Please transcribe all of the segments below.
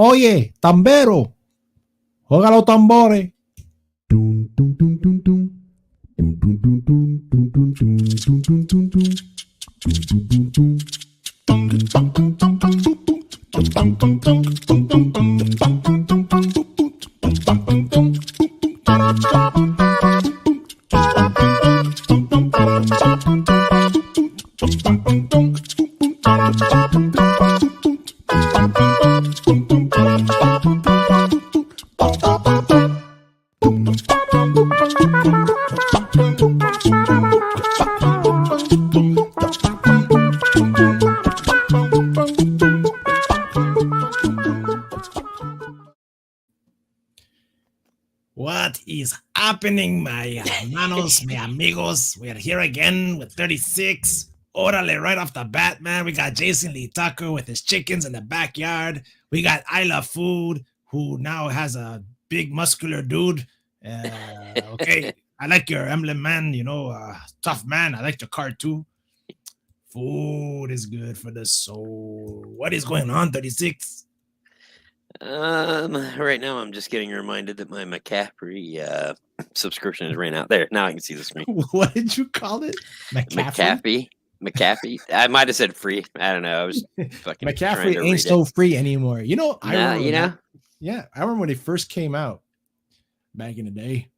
Oye, tambero, juega los tambores. Dun, dun, dun, dun, dun. Dun, dun, dun, dun, dun, dun, dun, dun, dun, dun, dun. Dun, dun, dun, dun. Dun, dun, dun, dun, dun, dun, dun. Dun, dun, dun, dun, dun, dun, dun, dun, dun, dun, dun. Dun, dun, dun, dun. What is happening, my hermanos, my amigos? We are here again with 36. Orale, right off the bat, man. We got Jason Lee Tucker with his chickens in the backyard. We got I Love Food, who now has a big muscular dude. Okay, I like your emblem, man. You know, tough man. I like your card too. Food is good for the soul. What is going on, 36? Right now I'm just getting reminded that my McCaffrey subscription has ran out. There, now I can see the screen. What did you call it? McCaffrey. I might have said free. I don't know. I was fucking McCaffrey ain't so free anymore. You know, Yeah, I remember when they first came out back in the day.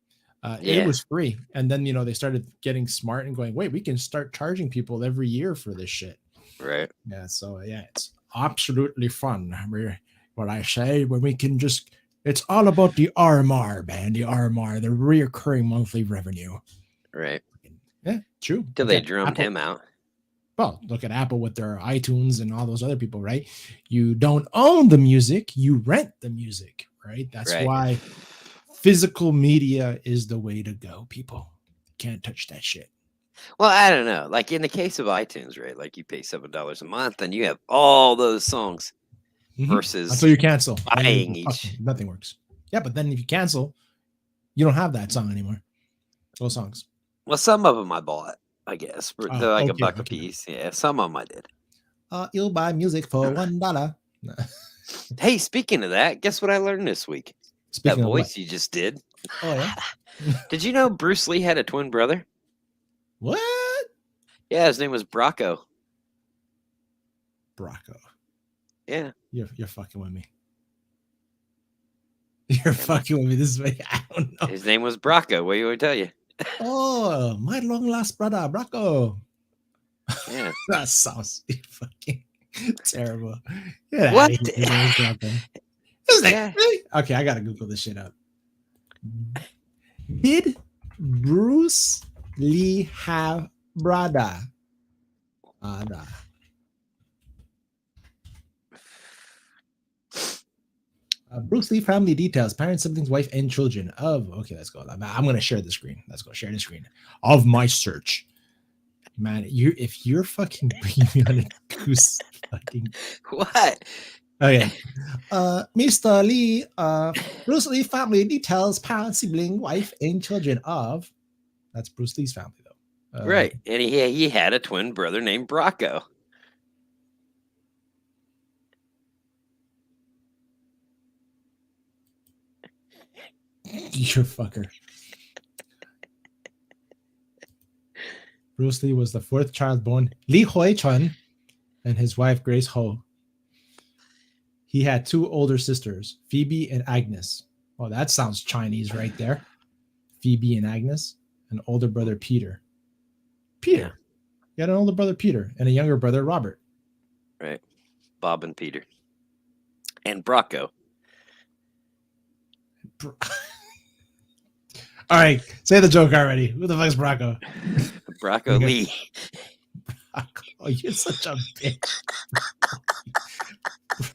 Yeah. It was free, and then they started getting smart and going, wait, we can start charging people every year for this shit. Right. Yeah. So yeah, it's absolutely fun. What I say, when we can just, it's all about the RMR, man. The RMR, the reoccurring monthly revenue. Right. Yeah, true. Till they drummed him out. Well, look at Apple with their iTunes and all those other people, right? You don't own the music, you rent the music, right? That's why physical media is the way to go, people. Can't touch that shit. Well, I don't know. Like in the case of iTunes, right? Like you pay $7 a month and you have all those songs versus until you cancel. Buying each. Nothing works. Yeah, but then if you cancel, you don't have that song anymore. Those songs. Well, some of them I bought, I guess. They're like $1 a piece. Yeah, some of them I did. You'll buy music for $1. Hey, speaking of that, guess what I learned this week? That voice you just did. Oh, yeah? Did you know Bruce Lee had a twin brother? What? Yeah, his name was Brocco. Brocco. Yeah. You're fucking with me. You're fucking with me. This is way I don't know. His name was Brocco. What do you want to tell you? Oh, my long lost brother, Brocco. Yeah. That sounds fucking terrible. Yeah, what? Okay, I gotta Google this shit up. Did Bruce Lee have brother? Bruce Lee family details: parents, siblings, wife, and children of. Okay, let's go. I'm gonna share the screen. Let's go share the screen of my search. Man, if you're fucking bringing me on a goose fucking what? Okay, Mr. Lee, Bruce Lee family details: parents, sibling, wife, and children of. That's Bruce Lee's family, though. Right, and he had a twin brother named Brocco. You fucker. Bruce Lee was the fourth child born Lee Hoi Chun and his wife Grace Ho. He had two older sisters, Phoebe and Agnes. Oh, that sounds Chinese right there. Phoebe and Agnes. An older brother, Peter. He had an older brother, Peter, and a younger brother, Robert. Right. Bob and Peter. And Brocco. All right, say the joke already. Who the fuck is Brocco? Brocco Lee. Brocco. Oh, you're such a bitch.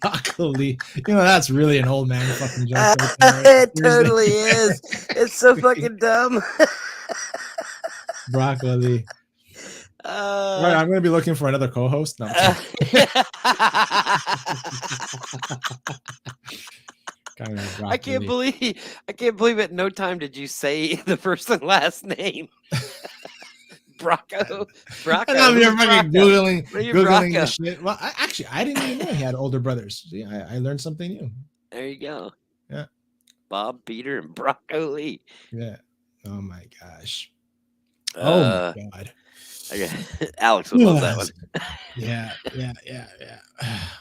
Brocco Lee. You know, that's really an old man fucking joke. It totally is. It's so fucking dumb. Brocco Lee. Right, I'm going to be looking for another co-host. No. I can't believe at no time did you say the first and last name. Brocco. And you're fucking Googling this shit. Well, I didn't even know he had older brothers. See, I learned something new. There you go. Yeah. Bob, Peter, and Broccoli. Yeah. Oh my gosh. Oh my God. Alex would love that one. Yeah.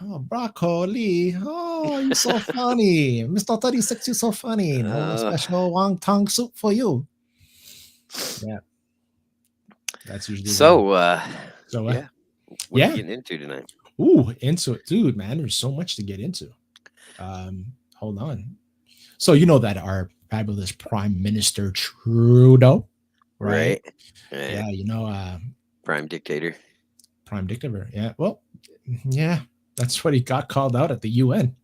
Oh, broccoli. Oh, you're so funny. Mr. 36, you're so funny. No special wonton soup for you. Yeah. That's usually So, yeah. What are you getting into tonight? Ooh, into it. Dude, man, there's so much to get into. Hold on. So you know that our fabulous Prime Minister Trudeau, right? Yeah, you know, prime dictator. Prime dictator. Yeah. Well, yeah, that's what he got called out at the UN.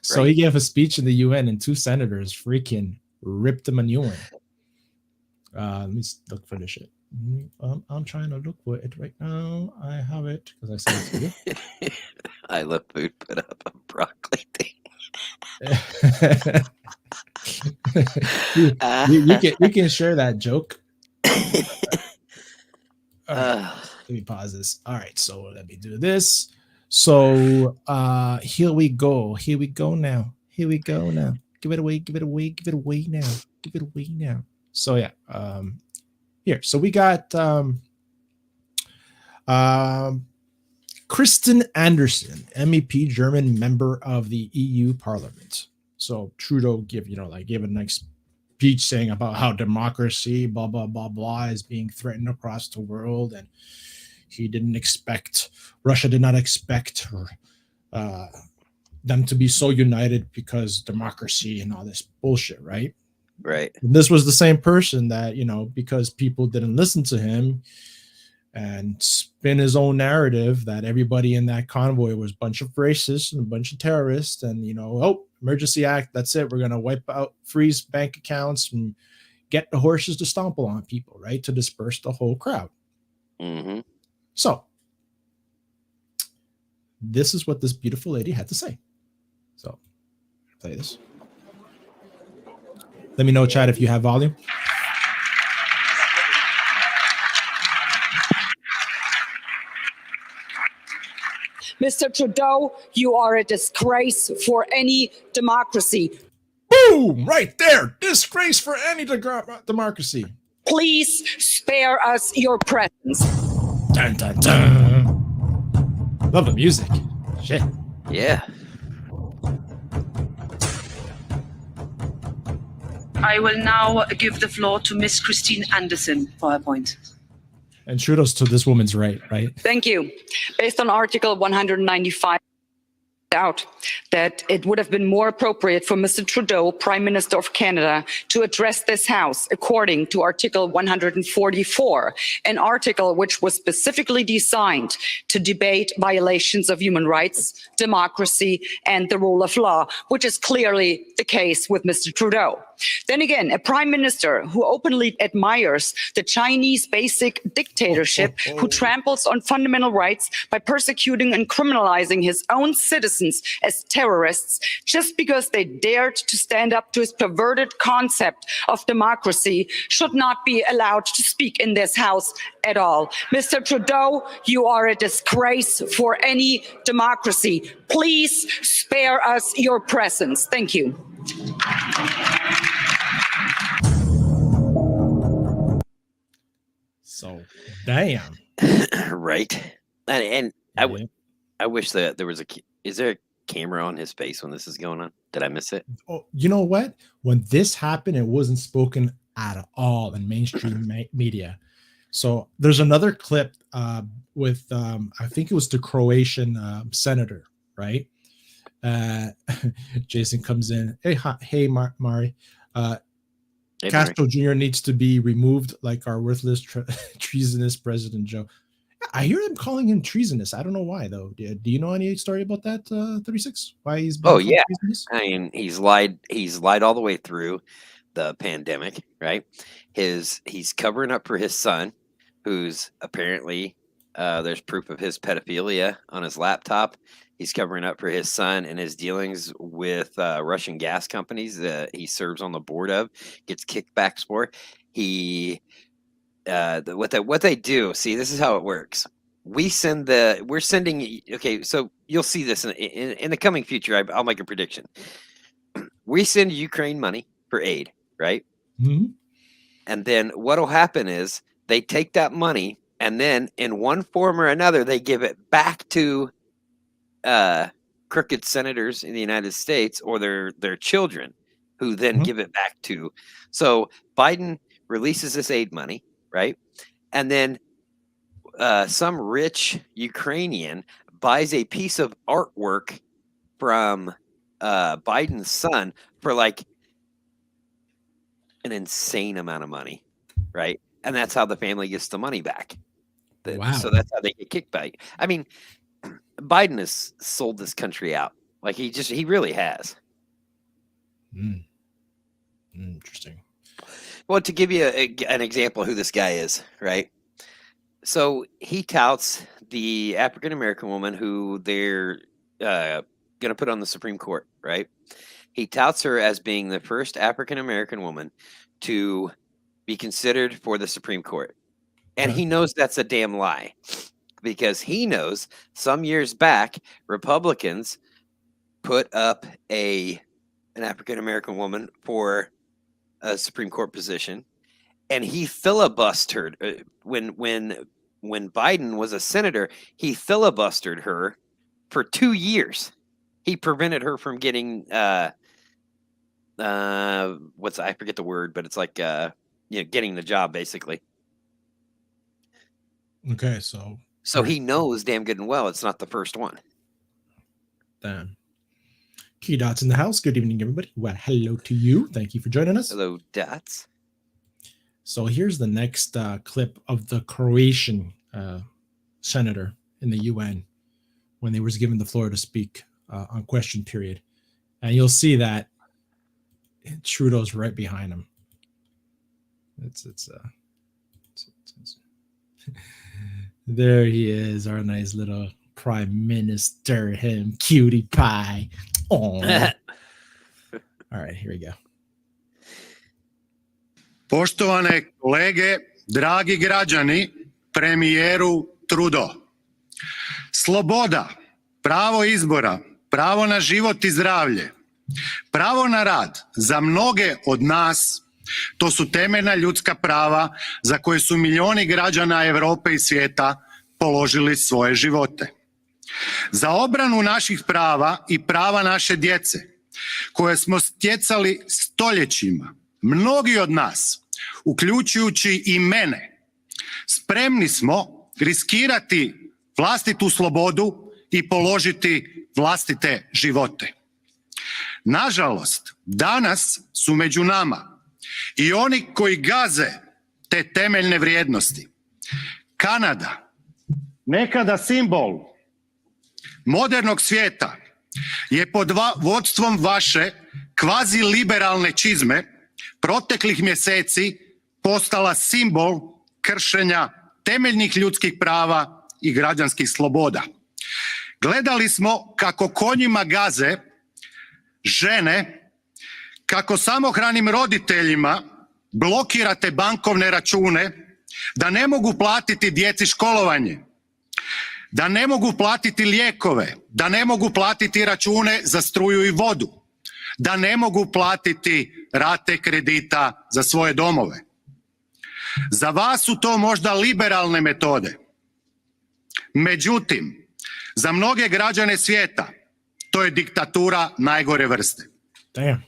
So he gave a speech in the UN, and 2 senators freaking ripped him a new one. Let me look for this shit. I'm trying to look for it right now. I have it because I sent it to you. I love food put up a broccoli thing. we can share that joke. Let me pause this. All right, so let me do this. So here we go now. Give it away now. So yeah, here. So we got Kristen Anderson, MEP, German member of the EU Parliament. So Trudeau gave a nice speech saying about how democracy, blah blah blah blah, is being threatened across the world, and Russia did not expect them to be so united because democracy and all this bullshit, right? Right. And this was the same person that, because people didn't listen to him and spin his own narrative that everybody in that convoy was a bunch of racists and a bunch of terrorists, and emergency act, that's it, we're going to wipe out, freeze bank accounts, and get the horses to stomple on people, right, to disperse the whole crowd. Mm-hmm. So this is what this beautiful lady had to say. So play this. Let me know, chat, if you have volume. Mr. Trudeau, you are a disgrace for any democracy. Boom! Right there. Disgrace for any democracy. Please spare us your presence. Dun, dun, dun. Love the music. Shit. Yeah. I will now give the floor to Miss Christine Anderson for her point. And Trudeau's to this woman's right? Thank you. Based on Article 195, out that it would have been more appropriate for Mr. Trudeau, Prime Minister of Canada, to address this House according to Article 144, an article which was specifically designed to debate violations of human rights, democracy, and the rule of law, which is clearly the case with Mr. Trudeau. Then again, a prime minister who openly admires the Chinese basic dictatorship, who tramples on fundamental rights by persecuting and criminalizing his own citizens as terrorists just because they dared to stand up to his perverted concept of democracy, should not be allowed to speak in this House at all. Mr. Trudeau, you are a disgrace for any democracy. Please spare us your presence. Thank you. So, damn. Right. And I wish that there was is there a camera on his face when this is going on? Did I miss it? Oh, you know what? When this happened, it wasn't spoken at all in mainstream media. So there's another clip with, I think it was the Croatian senator, right? Jason comes in. Hey, Mari. Castro Jr. needs to be removed like our worthless, treasonous President Joe. I hear them calling him treasonous. I don't know why, though. Do you know any story about that, 36? Why he's been treasonous? I mean, he's lied all the way through the pandemic, right? He's covering up for his son, who's apparently there's proof of his pedophilia on his laptop. He's covering up for his son and his dealings with Russian gas companies that he serves on the board of, gets kickbacks for. What they do. See, this is how it works. We're sending. Okay, so you'll see this in the coming future. I'll make a prediction. We send Ukraine money for aid, right? Mhm. And then what'll happen is they take that money and then in one form or another, they give it back to crooked senators in the United States or their children who then Mhm. give it back to. So Biden releases this aid money, right? And then some rich Ukrainian buys a piece of artwork from Biden's son for like an insane amount of money, right? And that's how the family gets the money back. Wow. So that's how they get kickback. I mean, Biden has sold this country out. Like he really has. Mm. Interesting. Well, to give you an example of who this guy is, right? So he touts the African American woman who they're going to put on the Supreme Court, right? He touts her as being the first African American woman to be considered for the Supreme Court. And Okay. he knows that's a damn lie because he knows some years back, Republicans put up an African American woman for a Supreme Court position, and he filibustered when Biden was a senator. He filibustered her for 2 years. He prevented her from getting I forget the word, but it's like getting the job basically. Okay, so He knows damn good and well it's not the first one. Damn. Key Dots in the house. Good evening, everybody. Well, hello to you. Thank you for joining us. Hello, Dots. So here's the next clip of the Croatian senator in the UN when they was given the floor to speak on question period. And you'll see that Trudeau's right behind him. There he is, our nice little prime minister, him, cutie pie. Oh. All right, here we go. Poštovane kolege, dragi građani, premijeru Trudeau. Sloboda, pravo izbora, pravo na život i zdravlje, pravo na rad za mnoge od nas, to su temeljna ljudska prava za koje su milioni građana Europe i svijeta položili svoje živote. Za obranu naših prava i prava naše djece, koje smo stjecali stoljećima, mnogi od nas, uključujući i mene, spremni smo riskirati vlastitu slobodu i položiti vlastite živote. Nažalost, danas su među nama i oni koji gaze te temeljne vrijednosti. Kanada, nekada simbol modernog svijeta, je pod vodstvom vaše kvazi liberalne čizme proteklih mjeseci postala simbol kršenja temeljnih ljudskih prava i građanskih sloboda. Gledali smo kako konjima gaze žene, kako samohranim roditeljima blokirate bankovne račune da ne mogu platiti djeci školovanje, da ne mogu platiti lijekove, da ne mogu platiti račune za struju i vodu, da ne mogu platiti rate kredita za svoje domove. Za vas su to možda liberalne metode. Međutim, za mnoge građane svijeta to je diktatura najgore vrste. Damn.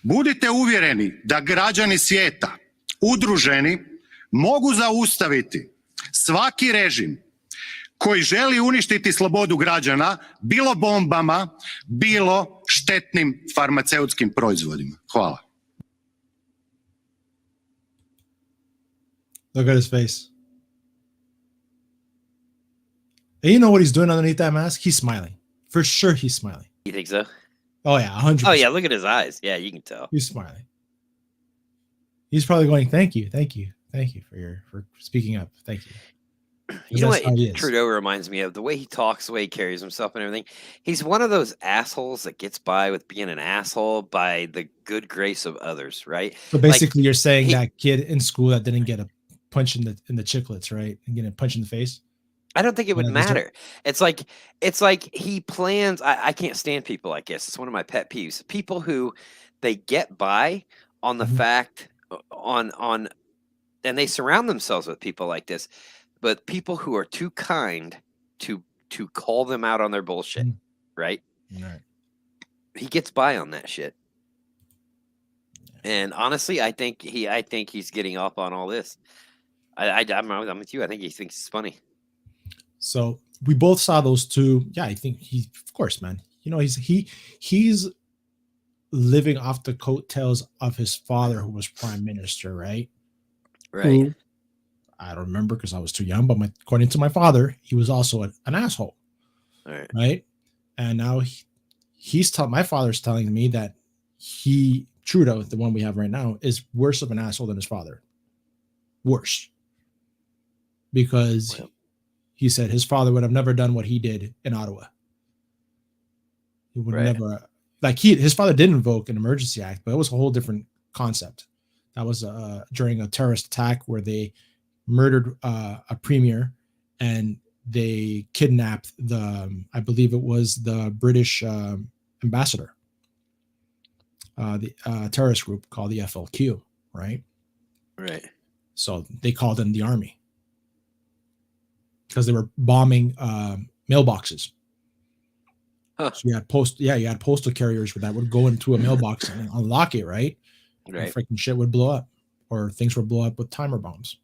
Budite uvjereni da građani svijeta, udruženi, mogu zaustaviti svaki režim koji želi uništiti slobodu građana, bilo bombama, bilo štetnim farmaceutskim proizvodima. Hvala. Look at his face. And you know what he's doing underneath that mask? He's smiling. For sure he's smiling. You think so? Oh, yeah, 100%. Oh yeah, look at his eyes. Yeah, you can tell. He's smiling. He's probably going, thank you for speaking up. Thank you. You know what That's how he is. Trudeau reminds me of? The way he talks, the way he carries himself and everything. He's one of those assholes that gets by with being an asshole by the good grace of others, right? So basically, you're saying he- that kid in school that didn't get a punch in the chiclets, right? And get a punch in the face. I don't think it would Yeah, these are- matter. It's like he plans. I can't stand people like this. It's one of my pet peeves. People who they get by on the Mhm. fact on and they surround themselves with people like this, but people who are too kind to call them out on their bullshit, Mhm. right? Right. He gets by on that shit. And honestly, I think he's getting off on all this. I'm with you. I think he thinks it's funny. So we both saw those two. Yeah, I think of course, man. You know, he's living off the coattails of his father, who was prime minister, right? Right. Who I don't remember because I was too young, but according to my father, he was also an asshole, All right. right? And now my father's telling me that Trudeau, the one we have right now, is worse of an asshole than his father. Worse. Because he said his father would have never done what he did in Ottawa. He would never, like his father did invoke an emergency act, but it was a whole different concept. That was during a terrorist attack where they murdered a premier and they kidnapped I believe it was the British ambassador, the terrorist group called the FLQ, right? Right. So they called in the army because they were bombing mailboxes. Huh. So you had postal carriers that would go into a mailbox and unlock it, right? Right. And freaking shit would blow up, or things would blow up with timer bombs.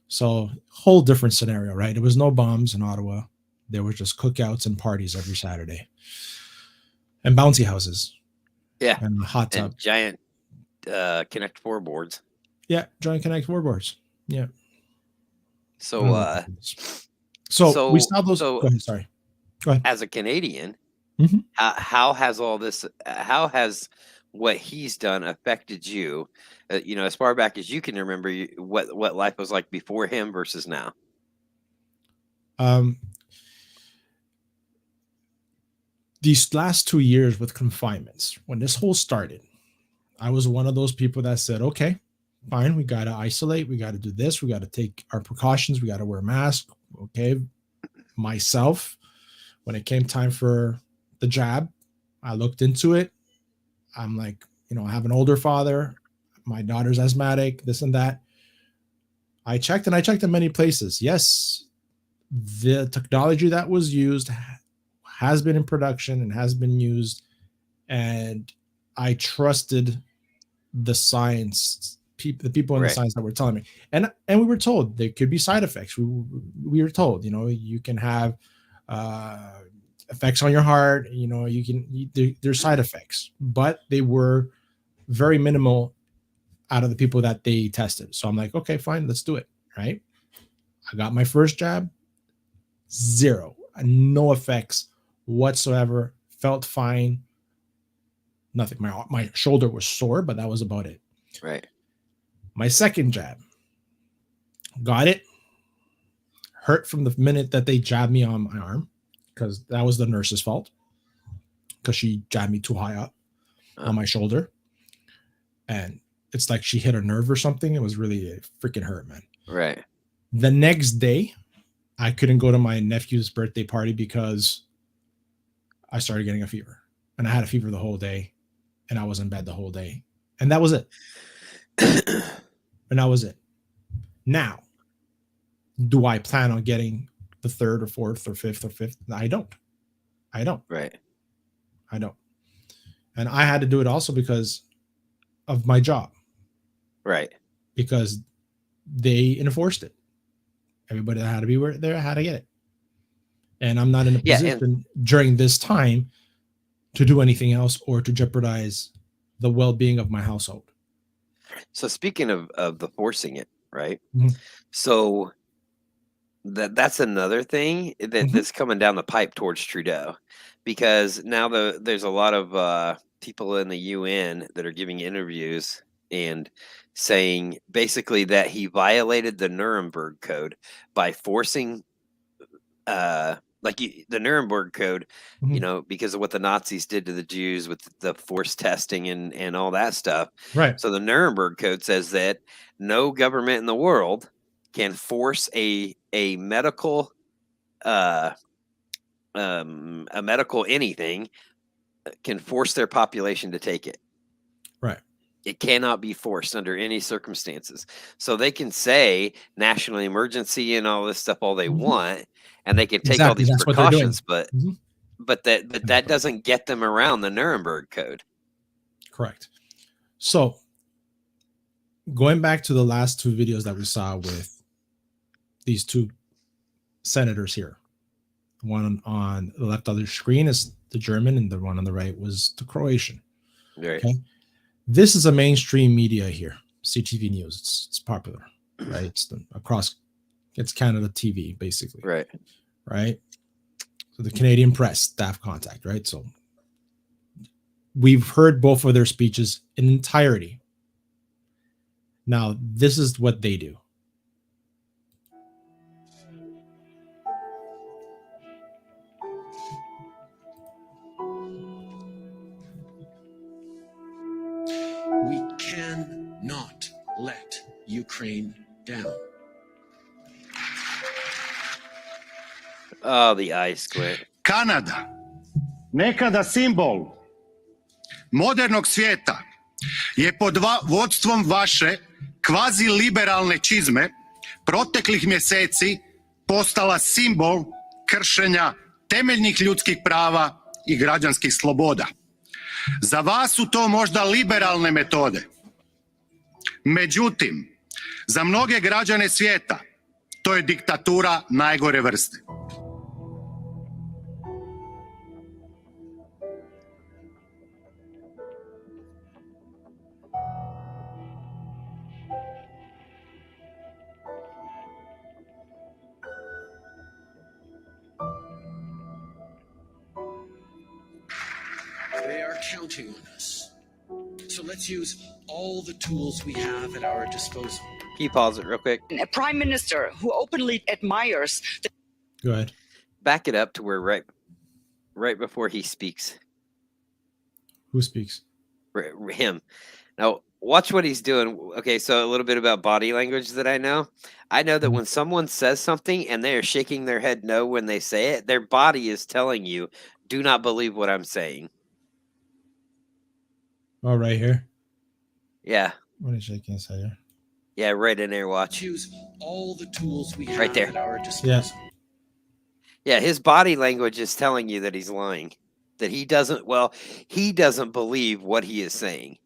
So whole different scenario, right? There was no bombs in Ottawa. There were just cookouts and parties every Saturday, and bouncy houses. Yeah. And a hot tub. And giant Connect 4 boards. Yeah, giant Connect 4 boards. Yeah. So so we saw those. Go ahead, sorry. Go ahead. As a Canadian, Mhm. how has all this? How has what he's done affected you? You know, as far back as you can remember, what life was like before him versus now. These last 2 years with confinements, when this whole started, I was one of those people that said, okay, fine, we got to isolate. We got to do this. We got to take our precautions. We got to wear masks. Okay. Myself, when it came time for the jab, I looked into it. I'm like, you know, I have an older father. My daughter's asthmatic, this and that. I checked in many places. Yes, the technology that was used has been in production and has been used. And I trusted the science, the people in the science that were telling me. And we were told there could be side effects. We were told, you know, you can have effects on your heart, you know, there's side effects, but they were very minimal out of the people that they tested. So I'm like, okay, fine, let's do it. Right. I got my first jab, zero, no effects whatsoever, felt fine. Nothing. My shoulder was sore, but that was about it. Right. My second jab, got it. Hurt from the minute that they jabbed me on my arm, because that was the nurse's fault, because she jabbed me too high up on my shoulder. And it's like she hit a nerve or something. It was really freaking hurt, man. Right. The next day, I couldn't go to my nephew's birthday party because I started getting a fever. And I had a fever the whole day. And I was in bed the whole day. And that was it. And that was it. Now, do I plan on getting the third or fourth or fifth or fifth? I don't. Right. I don't. And I had to do it also because of my job. Right. Because they enforced it. Everybody that had to be there had to get it. And I'm not in a position during this time to do anything else or to jeopardize the well-being of my household. So speaking of the forcing it, right? Mhm. So that's another thing that's coming down the pipe towards Trudeau, because now there's a lot of people in the UN that are giving interviews and saying basically that he violated the Nuremberg Code by forcing the Nuremberg Code, you know, because of what the Nazis did to the Jews with the forced testing and all that stuff. Right. So the Nuremberg Code says that no government in the world can force a medical a medical anything can force their population to take it. Right. It cannot be forced under any circumstances. So they can say national emergency and all this stuff all they want, and they can take all Exactly. these That's what they're doing. precautions, but Mhm. that doesn't get them around the Nuremberg Code. Correct. So going back to the last two videos that we saw with these two senators here, one on the left of the screen is the German, and the one on the right was the Croatian. Right. Okay. This is a mainstream media here, CTV News. It's popular, right? It's Canada TV, basically. Right. Right. So the Canadian press, staff contact, right? So we've heard both of their speeches in entirety. Now, this is what they do. We cannot let Ukraine down. Oh, the eye squint. Kanada, nekada simbol modernog svijeta, je pod vodstvom vaše kvazi-liberalne čizme proteklih mjeseci postala simbol kršenja temeljnih ljudskih prava i građanskih sloboda. Za vas su to možda liberalne metode. Međutim, za mnoge građane svijeta to je diktatura najgore vrste. They are counting on us. So let's use all the tools we have at our disposal. Can you pause it real quick? A prime minister who openly admires the Go ahead. Back it up to where right before he speaks. Who speaks? Him. Now, watch what he's doing. Okay, so a little bit about body language that I know. I know that when someone says something and they are shaking their head no when they say it, their body is telling you, do not believe what I'm saying. Oh, right here. Yeah. What is shaking his head here? Yeah, right in there, watch. Use all the tools we have Right there. at our disposal. Yeah, his body language is telling you that he's lying. That he doesn't believe what he is saying.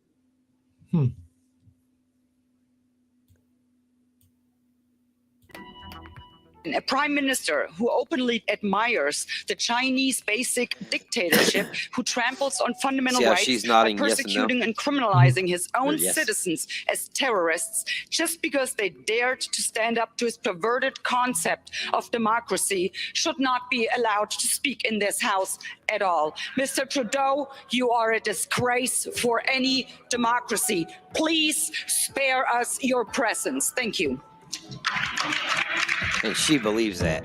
a prime minister who openly admires the Chinese basic dictatorship, who tramples on fundamental See how rights she's by nodding yes and no? persecuting and criminalizing his own Or yes. citizens as terrorists, just because they dared to stand up to his perverted concept of democracy, should not be allowed to speak in this house at all. Mr. Trudeau, you are a disgrace for any democracy. Please spare us your presence. Thank you. And she believes that.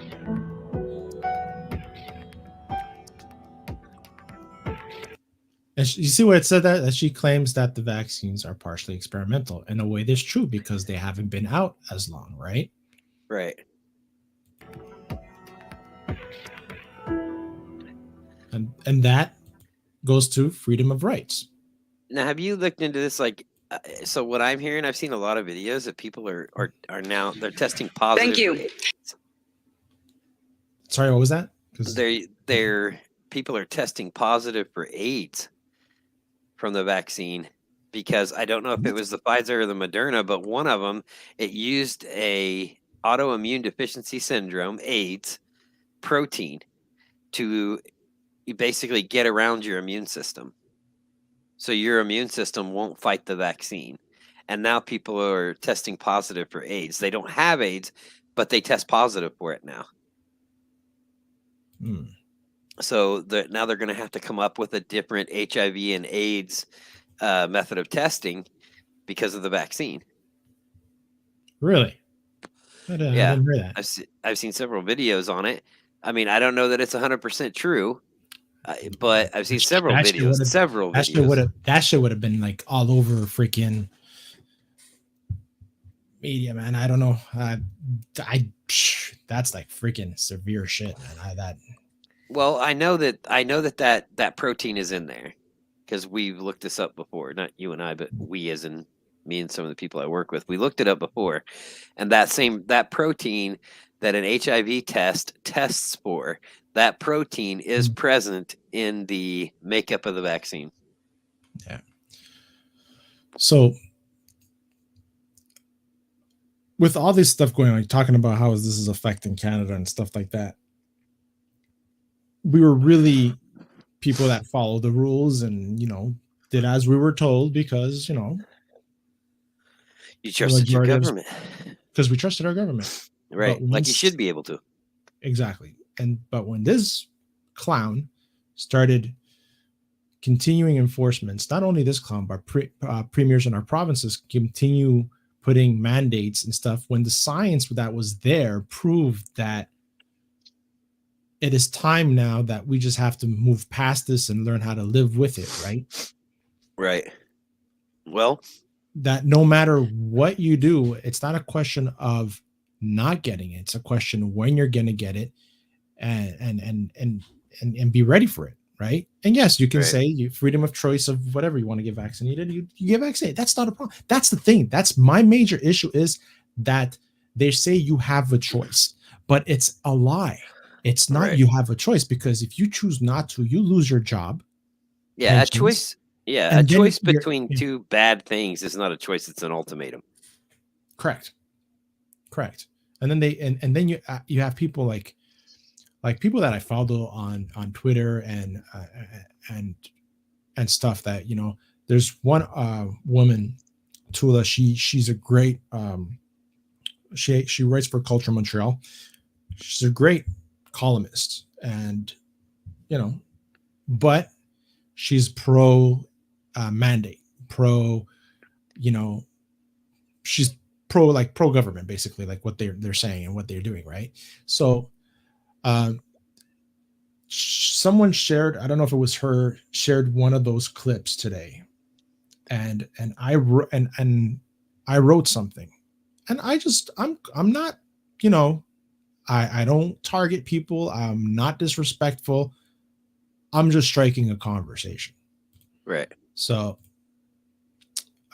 And you see what it said that she claims that the vaccines are partially experimental. In a way, that's true because they haven't been out as long, right? Right. And that goes to freedom of rights. Now, have you looked into this? Like, so what I'm hearing, I've seen a lot of videos that people are now they're testing positive. Thank you. Sorry, what was that? They're people are testing positive for AIDS from the vaccine, because I don't know if it was the Pfizer or the Moderna, but one of them, it used a autoimmune deficiency syndrome, AIDS, protein to basically get around your immune system. So your immune system won't fight the vaccine. And now people are testing positive for AIDS. They don't have AIDS, but they test positive for it now. So now they're going to have to come up with a different HIV and AIDS method of testing because of the vaccine. Really? I didn't hear that. I've seen several videos on it. I mean, I don't know that it's 100% true, but I've seen several videos. That shit would have been like all over freaking media, man. I don't know. that's like freaking severe shit, man. Well, I know that protein is in there because we've looked this up before. Not you and I, but we, as in me and some of the people I work with, we looked it up before, and that protein that an HIV test tests for, that protein is present in the makeup of the vaccine. Yeah. So with all this stuff going on, talking about how this is affecting Canada and stuff like that, we were really people that follow the rules and, did as we were told because, You trusted your government. Because we trusted our government. Right. Like you should be able to. Exactly. But when this clown started continuing enforcements, not only this clown, but premiers in our provinces continue putting mandates and stuff, when the science that was there proved that it is time now that we just have to move past this and learn how to live with it, right? Right. Well, that no matter what you do, it's not a question of not getting it. It's a question of when you're going to get it and be ready for it, right? And yes, you can say you freedom of choice of whatever you want to get vaccinated. You get vaccinated. That's not a problem. That's the thing. That's my major issue, is that they say you have a choice, but it's a lie. It's not you have a choice, because if you choose not to, you lose your job. Yeah, pensions, a choice. Yeah, a choice between two bad things is not a choice. It's an ultimatum. Correct. And then then you have people like people that I follow on Twitter and stuff that, there's one woman, Tula. She's a great she writes for Culture Montreal. She's a great columnist, and but she's pro mandate, pro, she's pro government, basically, like what they're saying and what they're doing, right? So someone shared, I don't know if it was her, shared one of those clips today, and I wrote something, and I'm not, I don't target people. I'm not disrespectful. I'm just striking a conversation. Right. So,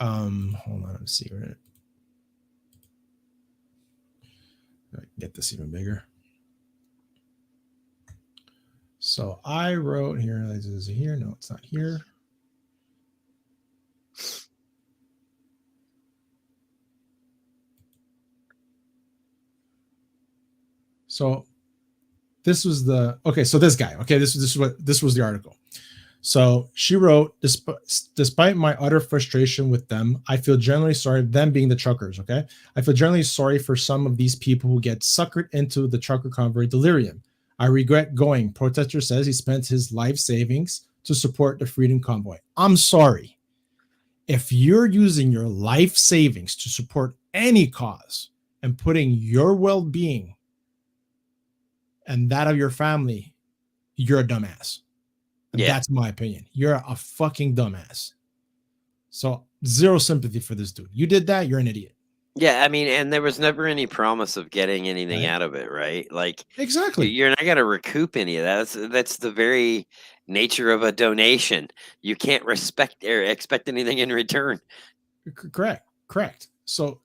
hold on, let's see. Get this even bigger. So I wrote here. Is it here? No, it's not here. So this was so this guy, this was the article. So she wrote, despite my utter frustration with them, I feel generally sorry, them being the truckers, okay? I feel generally sorry for some of these people who get suckered into the trucker convoy delirium. I regret going. Protester says he spent his life savings to support the Freedom Convoy. I'm sorry. If you're using your life savings to support any cause and putting your well-being and that of your family, you're a dumbass. Yeah. That's my opinion. You're a fucking dumbass. So zero sympathy for this dude. You did that, you're an idiot. Yeah, I mean, and there was never any promise of getting anything out of it, right? Like, exactly, you're not going to recoup any of that. That's the very nature of a donation. You can't respect or expect anything in return. Correct. So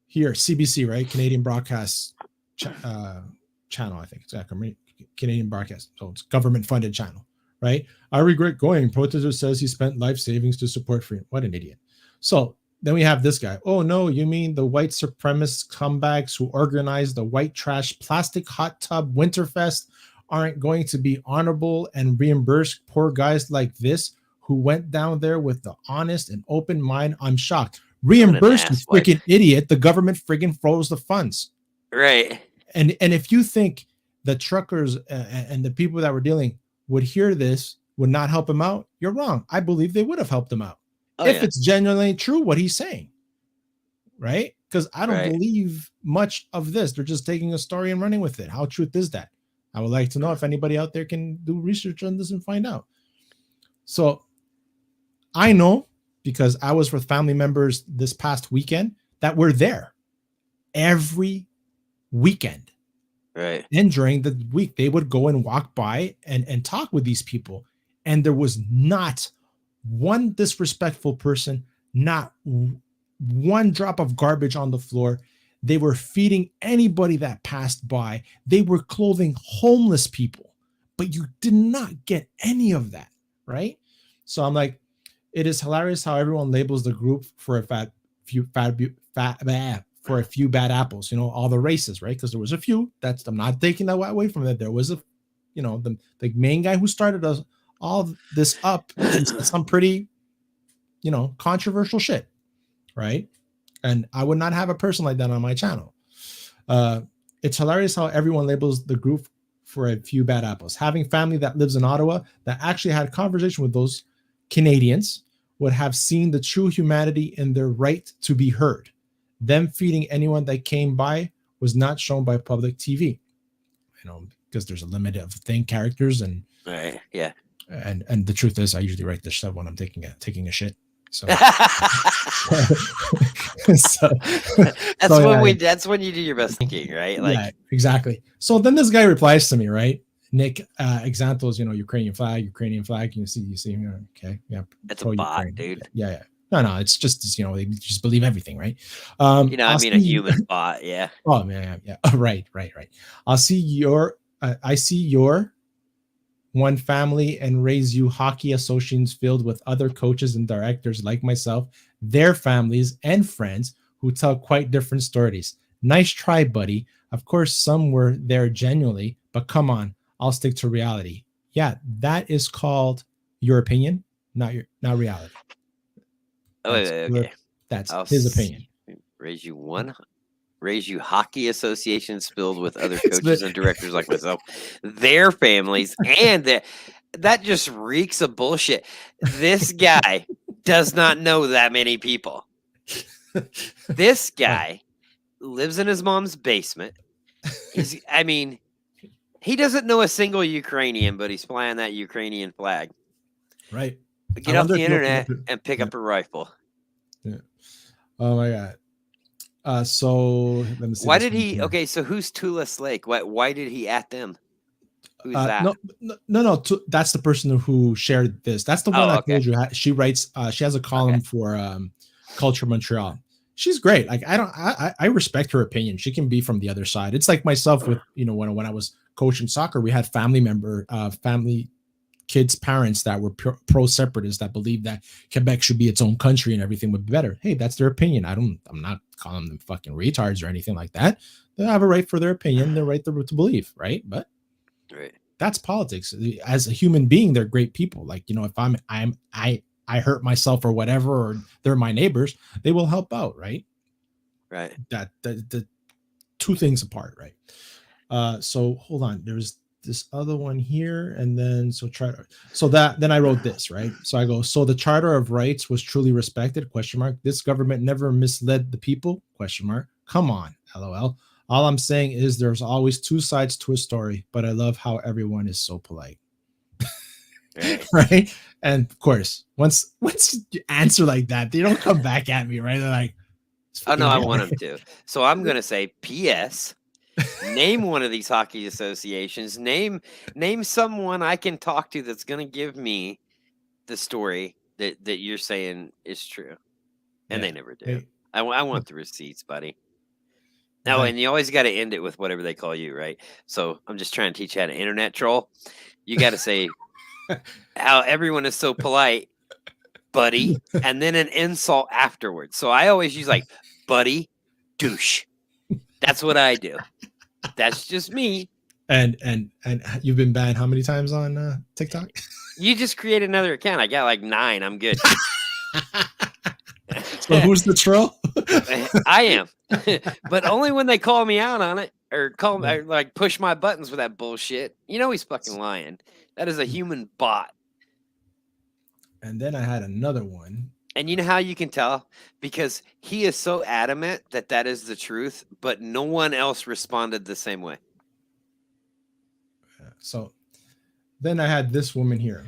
here, CBC, right? Canadian Broadcast Channel, I think. Exactly. Canadian Broadcast. So it's government-funded channel, right? I regret going. Protester says he spent life savings to support freedom. What an idiot. So then we have this guy. Oh, no, you mean the white supremacist scumbags who organized the white trash plastic hot tub Winterfest aren't going to be honorable and reimburse poor guys like this who went down there with the honest and open mind? I'm shocked. Reimburse, you freaking idiot. The government friggin' froze the funds. Right. And if you think the truckers and the people that were dealing would hear this, would not help him out, you're wrong. I believe they would have helped him out. If it's genuinely true what he's saying, right? Because I don't believe much of this. They're just taking a story and running with it. How truth is that? I would like to know if anybody out there can do research on this and find out. So I know, because I was with family members this past weekend, that we're there every weekend. Right. And during the week, they would go and walk by and talk with these people. And there was not one disrespectful person, not one drop of garbage on the floor. They were feeding anybody that passed by. They were clothing homeless people, but you did not get any of that, right? So I'm like, it is hilarious how everyone labels the group for a for a few bad apples, all the races, right? Because there was a few. I'm not taking that away from it. There was the main guy who started all this up. He said some pretty, controversial shit, right? And I would not have a person like that on my channel. It's hilarious how everyone labels the group for a few bad apples. Having family that lives in Ottawa that actually had conversation with those Canadians would have seen the true humanity in their right to be heard. Them feeding anyone that came by was not shown by public TV, because there's a limit of characters and Right. Yeah. and the truth is, I usually write this stuff when I'm taking a shit. So, That's when you do your best thinking, right? Like, yeah, exactly. So then this guy replies to me, right? Nick, examples, Ukrainian flag. You see, okay, yeah. That's a bot, dude. Yeah. No, it's just, they just believe everything, right? A human bot, yeah. Oh man, yeah. Right. I see your one family and raise you hockey associations filled with other coaches and directors like myself, their families and friends who tell quite different stories. Nice try, buddy. Of course, some were there genuinely, but come on, I'll stick to reality. Yeah, that is called your opinion, not reality. Okay. That's his opinion. Raise you hockey associations filled with other coaches and directors like myself, their families, and that just reeks of bullshit. This guy does not know that many people. This guy lives in his mom's basement. He doesn't know a single Ukrainian, but he's flying that Ukrainian flag. Right. Get off the internet and pick up a rifle. Yeah. Oh my God. So let me see. Why did he? Okay, so who's Tula Slake? Why did he at them? Who's that? No. That's the person who shared this. That's the one I told you. She writes. She has a column for Culture Montreal. She's great. Like I respect her opinion. She can be from the other side. It's like myself with when I was coaching soccer, we had family kids' parents that were pro separatists that believed that Quebec should be its own country and everything would be better. Hey, that's their opinion. I'm not calling them fucking retards or anything like that. They have a right for their opinion, their right to believe, right? But that's politics. As a human being, they're great people. Like, if I hurt myself or whatever, or they're my neighbors, they will help out, right? Right. That the two things apart, right? So hold on. There's this other one here, and then then I wrote this, right? So I go, so the Charter of Rights was truly respected, ? This government never misled the people, ? Come on, LOL. All I'm saying is there's always two sides to a story, but I love how everyone is so polite. Right? And of course, once you answer like that, they don't come back at me, right? They're like, oh no, I want them to. So I'm gonna say P.S. Name one of these hockey associations. Name someone I can talk to that's going to give me the story that you're saying is true. And they never do. Hey. I want the receipts, buddy. No, and you always got to end it with whatever they call you, right? So I'm just trying to teach you how to internet troll. You got to say how everyone is so polite, buddy, and then an insult afterwards. So I always use like, buddy, douche. That's what I do. That's just me. And you've been banned how many times on TikTok? You just create another account. I got like 9. I'm good. So who's the troll? I am, but only when they call me out on it or call me or like push my buttons with that bullshit. He's fucking lying. That is a human bot. And then I had another one. And you know how you can tell? Because he is so adamant that is the truth, but no one else responded the same way. So then I had this woman here,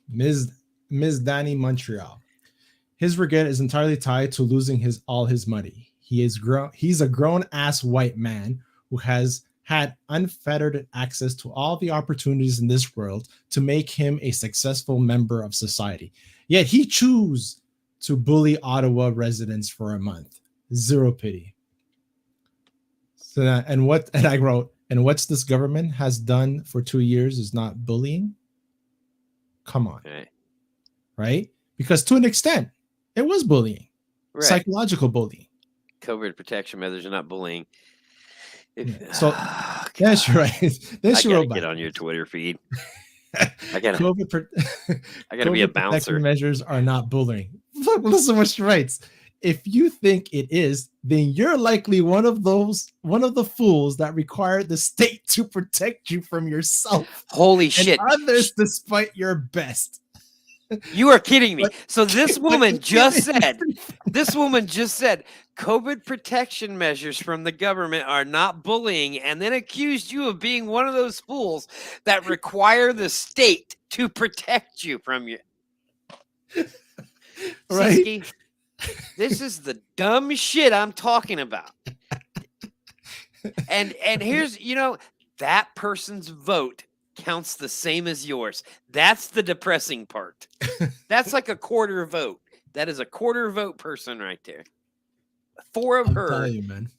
Ms. Danny Montreal. His regret is entirely tied to losing all his money. He's a grown ass white man who has had unfettered access to all the opportunities in this world to make him a successful member of society. Yet he chose to bully Ottawa residents for a month. Zero pity. So and I wrote, and what's this government has done for 2 years is not bullying? Come on. Right? Because to an extent, it was bullying. Right. Psychological bullying. COVID protection measures are not bullying. So that's right. That's I gotta get on your Twitter feed. I gotta be a bouncer. Measures are not bullying. Look, listen what she writes. If you think it is, then you're likely one of the fools that require the state to protect you from yourself. Holy shit. Others despite your best. You are kidding me. So this woman just said, COVID protection measures from the government are not bullying, and then accused you of being one of those fools that require the state to protect you from you. Right? Siski, this is the dumb shit I'm talking about. And here's, that person's vote counts the same as yours. That's the depressing part. That's like a quarter vote. That is a quarter vote person right there. 4 of her. Telling you, man.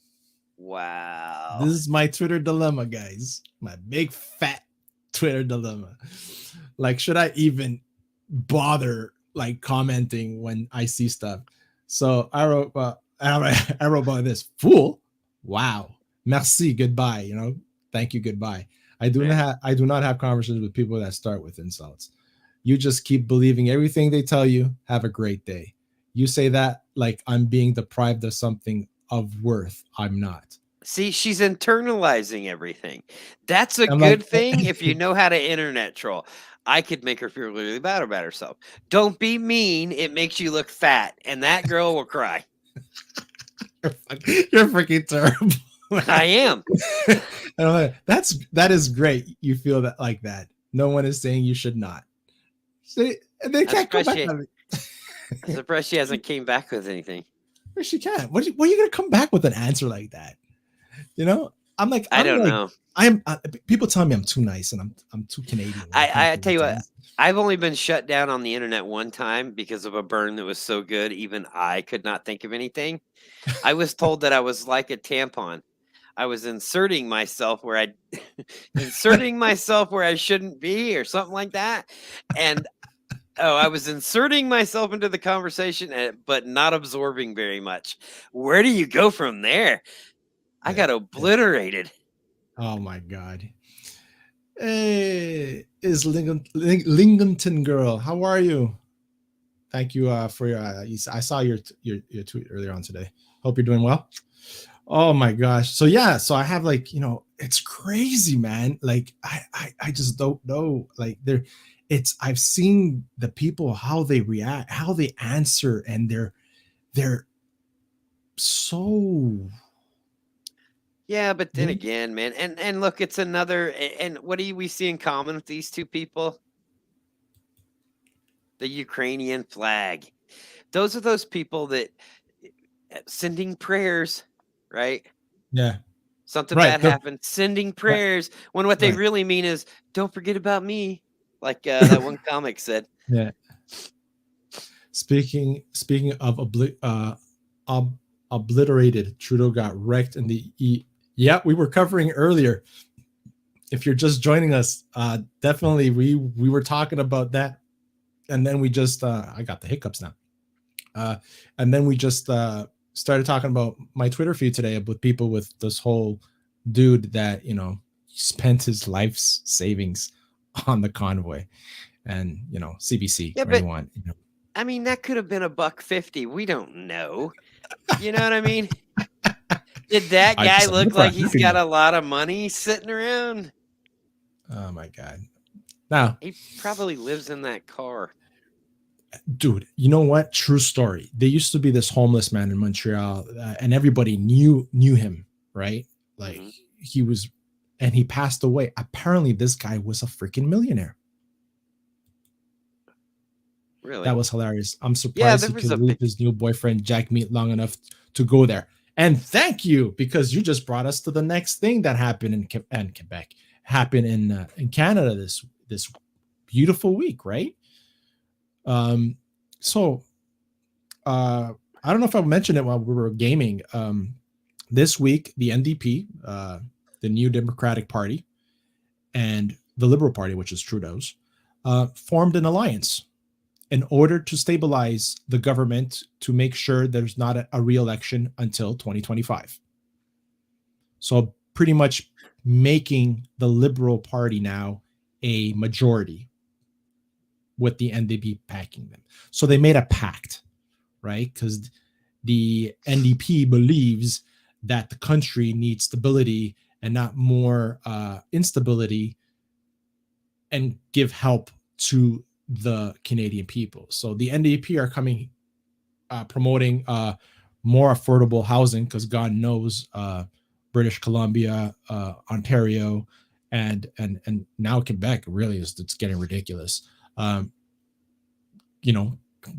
Wow. This is my Twitter dilemma, guys. My big fat Twitter dilemma. Like, should I even bother like commenting when I see stuff? So I wrote about this. Fool. Wow. Merci. Goodbye. Thank you. Goodbye. I do not have conversations with people that start with insults. You just keep believing everything they tell you. Have a great day. You say that like I'm being deprived of something of worth. I'm not. See, she's internalizing everything. That's a good thing if you know how to internet troll. I could make her feel really bad about herself. Don't be mean. It makes you look fat, and that girl will cry. You're freaking terrible. I am. That is great. You feel that like that. No one is saying you should not. See, and they can't come back. I'm surprised she hasn't came back with anything. Well, she can't. What are you gonna come back with an answer like that? I'm like, I don't know. People tell me I'm too nice and I'm too Canadian. I tell you what, I've only been shut down on the internet one time because of a burn that was so good, even I could not think of anything. I was told that I was like a tampon. I was inserting myself where I shouldn't be, or something like that. And I was inserting myself into the conversation, but not absorbing very much. Where do you go from there? I got obliterated. Oh my God. Hey, is Lingonton girl? How are you? Thank you for your. I saw your tweet earlier on today. Hope you're doing well. Oh my gosh. So I have it's crazy, man. Like I just don't know. Like I've seen the people, how they react, how they answer, and they're so. Yeah, but then again, man, and look, it's another. And what do we see in common with these two people? The Ukrainian flag. Those are those people that sending prayers, right? Yeah. Something bad happened. Sending prayers when what they really mean is don't forget about me, like that one comic said. Yeah. Speaking of obliterated, Trudeau got wrecked in the Yeah, we were covering earlier. If you're just joining us, definitely we were talking about that, and then we just I got the hiccups now, and then we just started talking about my Twitter feed today with people with this whole dude that spent his life's savings on the convoy, and CBC. Yeah, but I mean that could have been $1.50. We don't know. You know what I mean? Did that guy look like he's got a lot of money sitting around? Oh my God. Now he probably lives in that car. Dude, you know what? True story. There used to be this homeless man in Montreal, and everybody knew him, right? Like he was, and he passed away. Apparently, this guy was a freaking millionaire. Really? That was hilarious. I'm surprised he could leave his new boyfriend Jack Meat long enough to go there. And thank you, because you just brought us to the next thing that happened in Quebec, happened in Canada this beautiful week, right? So I don't know if I mentioned it while we were gaming. This week, the NDP, the New Democratic Party, and the Liberal Party, which is Trudeau's, formed an alliance in order to stabilize the government to make sure there's not a re-election until 2025. So pretty much making the Liberal Party now a majority with the NDP backing them. So they made a pact, right? Because the NDP believes that the country needs stability and not more instability, and give help to the Canadian people. So the NDP are coming, promoting more affordable housing, because God knows British Columbia, Ontario, and now Quebec really it's getting ridiculous.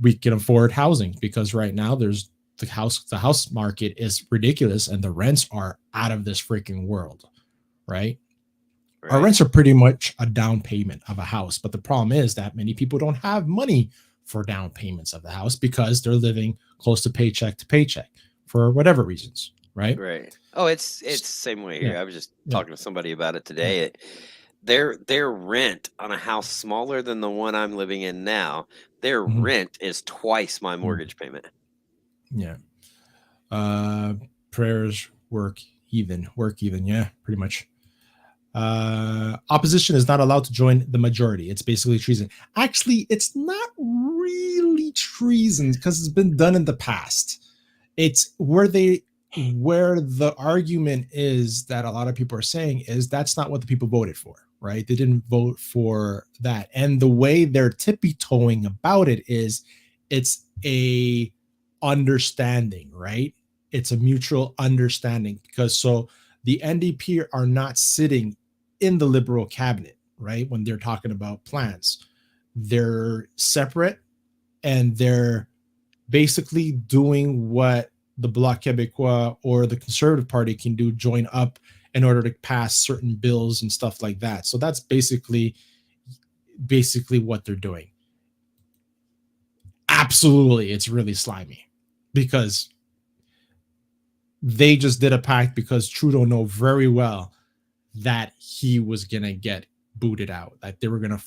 We can afford housing because right now there's the house market is ridiculous and the rents are out of this freaking world, right? Our rents are pretty much a down payment of a house, but the problem is that many people don't have money for down payments of the house because they're living close to paycheck for whatever reasons, right? Right. Oh, it's the same way here. Yeah. I was just talking to somebody about it today. Their rent on a house smaller than the one I'm living in now, their rent is twice my mortgage payment. Yeah. Prayers work even. Yeah, pretty much. Opposition is not allowed to join the majority. It's basically treason. Actually, it's not really treason because it's been done in the past. It's where the argument is that a lot of people are saying is that's not what the people voted for, right? They didn't vote for that. And the way they're tippy-toeing about it is it's a understanding, right? It's a mutual understanding, because so the NDP are not sitting in the Liberal cabinet, right? When they're talking about plans, they're separate and they're basically doing what the Bloc Québécois or the Conservative Party can do, join up in order to pass certain bills and stuff like that. So that's basically what they're doing. Absolutely, it's really slimy because they just did a pact because Trudeau know very well that he was gonna get booted out, that they were gonna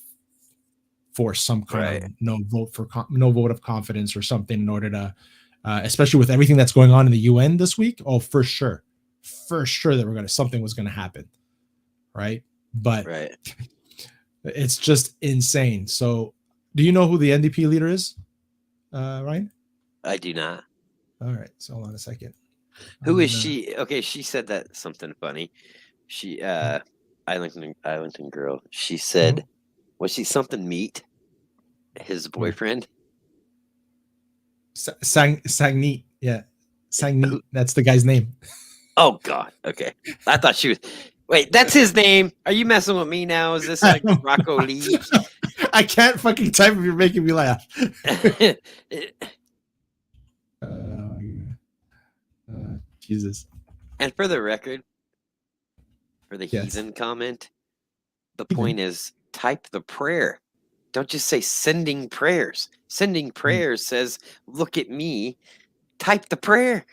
force some kind of no vote of confidence or something in order to, especially with everything that's going on in the UN this week. Oh, for sure that something was gonna happen, right? But it's just insane. So, do you know who the NDP leader is, Ryan? I do not. All right, so hold on a second. Who is she? Okay, she said that something funny. She Islington girl. She said, was she something meat? His boyfriend? Sagnit. Yeah. Sagnit. That's the guy's name. Oh God. Okay. I thought she was. Wait, that's his name. Are you messing with me now? Is this like Rocco Lee? I can't fucking type if you're making me laugh. Jesus. And for the record, for the heathen comment, the point is type the prayer. Don't just say sending prayers. Sending prayers says, look at me. Type the prayer.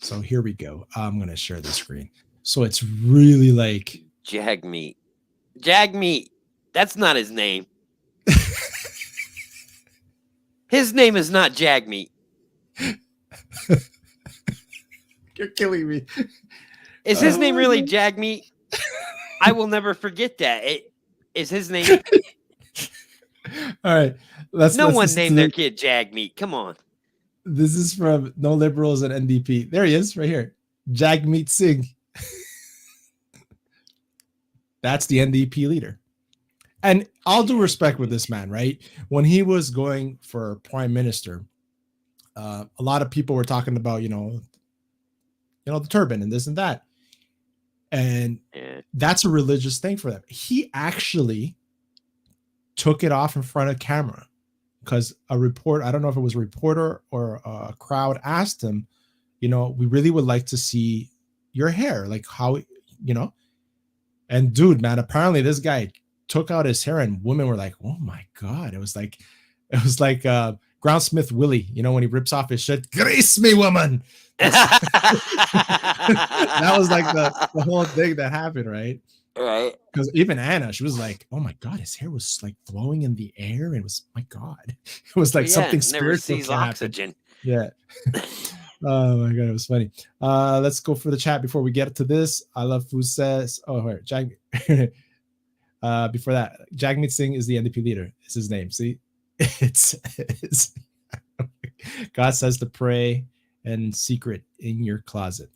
So here we go. I'm going to share the screen. So it's really like Jagmeet. Jagmeet. That's not his name. His name is not Jagmeet. You're killing me. Is his name really Jagmeet? I will never forget that. Is his name? All right. No one named their kid Jagmeet. Come on. This is from No Liberals and NDP. There he is, right here. Jagmeet Singh. That's the NDP leader. And all due respect with this man, right? When he was going for prime minister, a lot of people were talking about, the turban and this and that. And that's a religious thing for them. He actually took it off in front of camera because I don't know if it was a reporter or a crowd asked him, we really would like to see your hair, like how, and dude, man, apparently this guy took out his hair and women were like, oh my God. It was like Groundsmith Willie, when he rips off his shit, grace me, woman. That was like the whole thing that happened, right? Right. Because even Anna, she was like, oh my God, his hair was like flowing in the air. It was, my God. It was like something never spiritual sees can happen. oxygen. Yeah. Oh my God, it was funny. Let's go for the chat before we get to this. I love who says, wait, Jag. Before that, Jagmeet Singh is the NDP leader. It's his name. See, it's God says to pray in secret in your closet.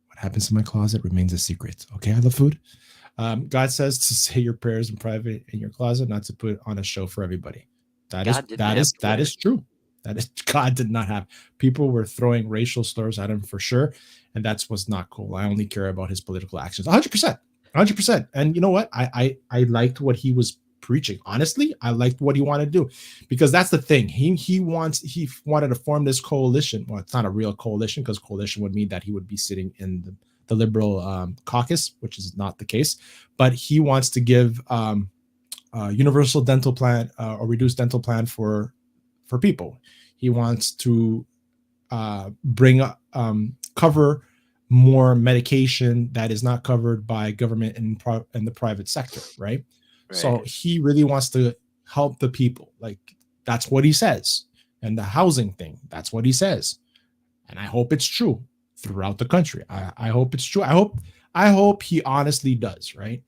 What happens in my closet remains a secret. Okay, I love food. God says to say your prayers in private in your closet, not to put on a show for everybody. That is true. That is, God did not have. People were throwing racial slurs at him for sure, and that's what's not cool. I only care about his political actions. 100%. And you know what? I liked what he was preaching. Honestly, I liked what he wanted to do, because that's the thing. He wanted to form this coalition. Well, it's not a real coalition, because coalition would mean that he would be sitting in the Liberal caucus, which is not the case. But he wants to give universal dental plan or reduced dental plan for people. He wants to cover more medication that is not covered by government and the private sector, right? So he really wants to help the people. Like, that's what he says. And the housing thing, that's what he says. And I hope it's true throughout the country. I hope it's true. I hope he honestly does, right?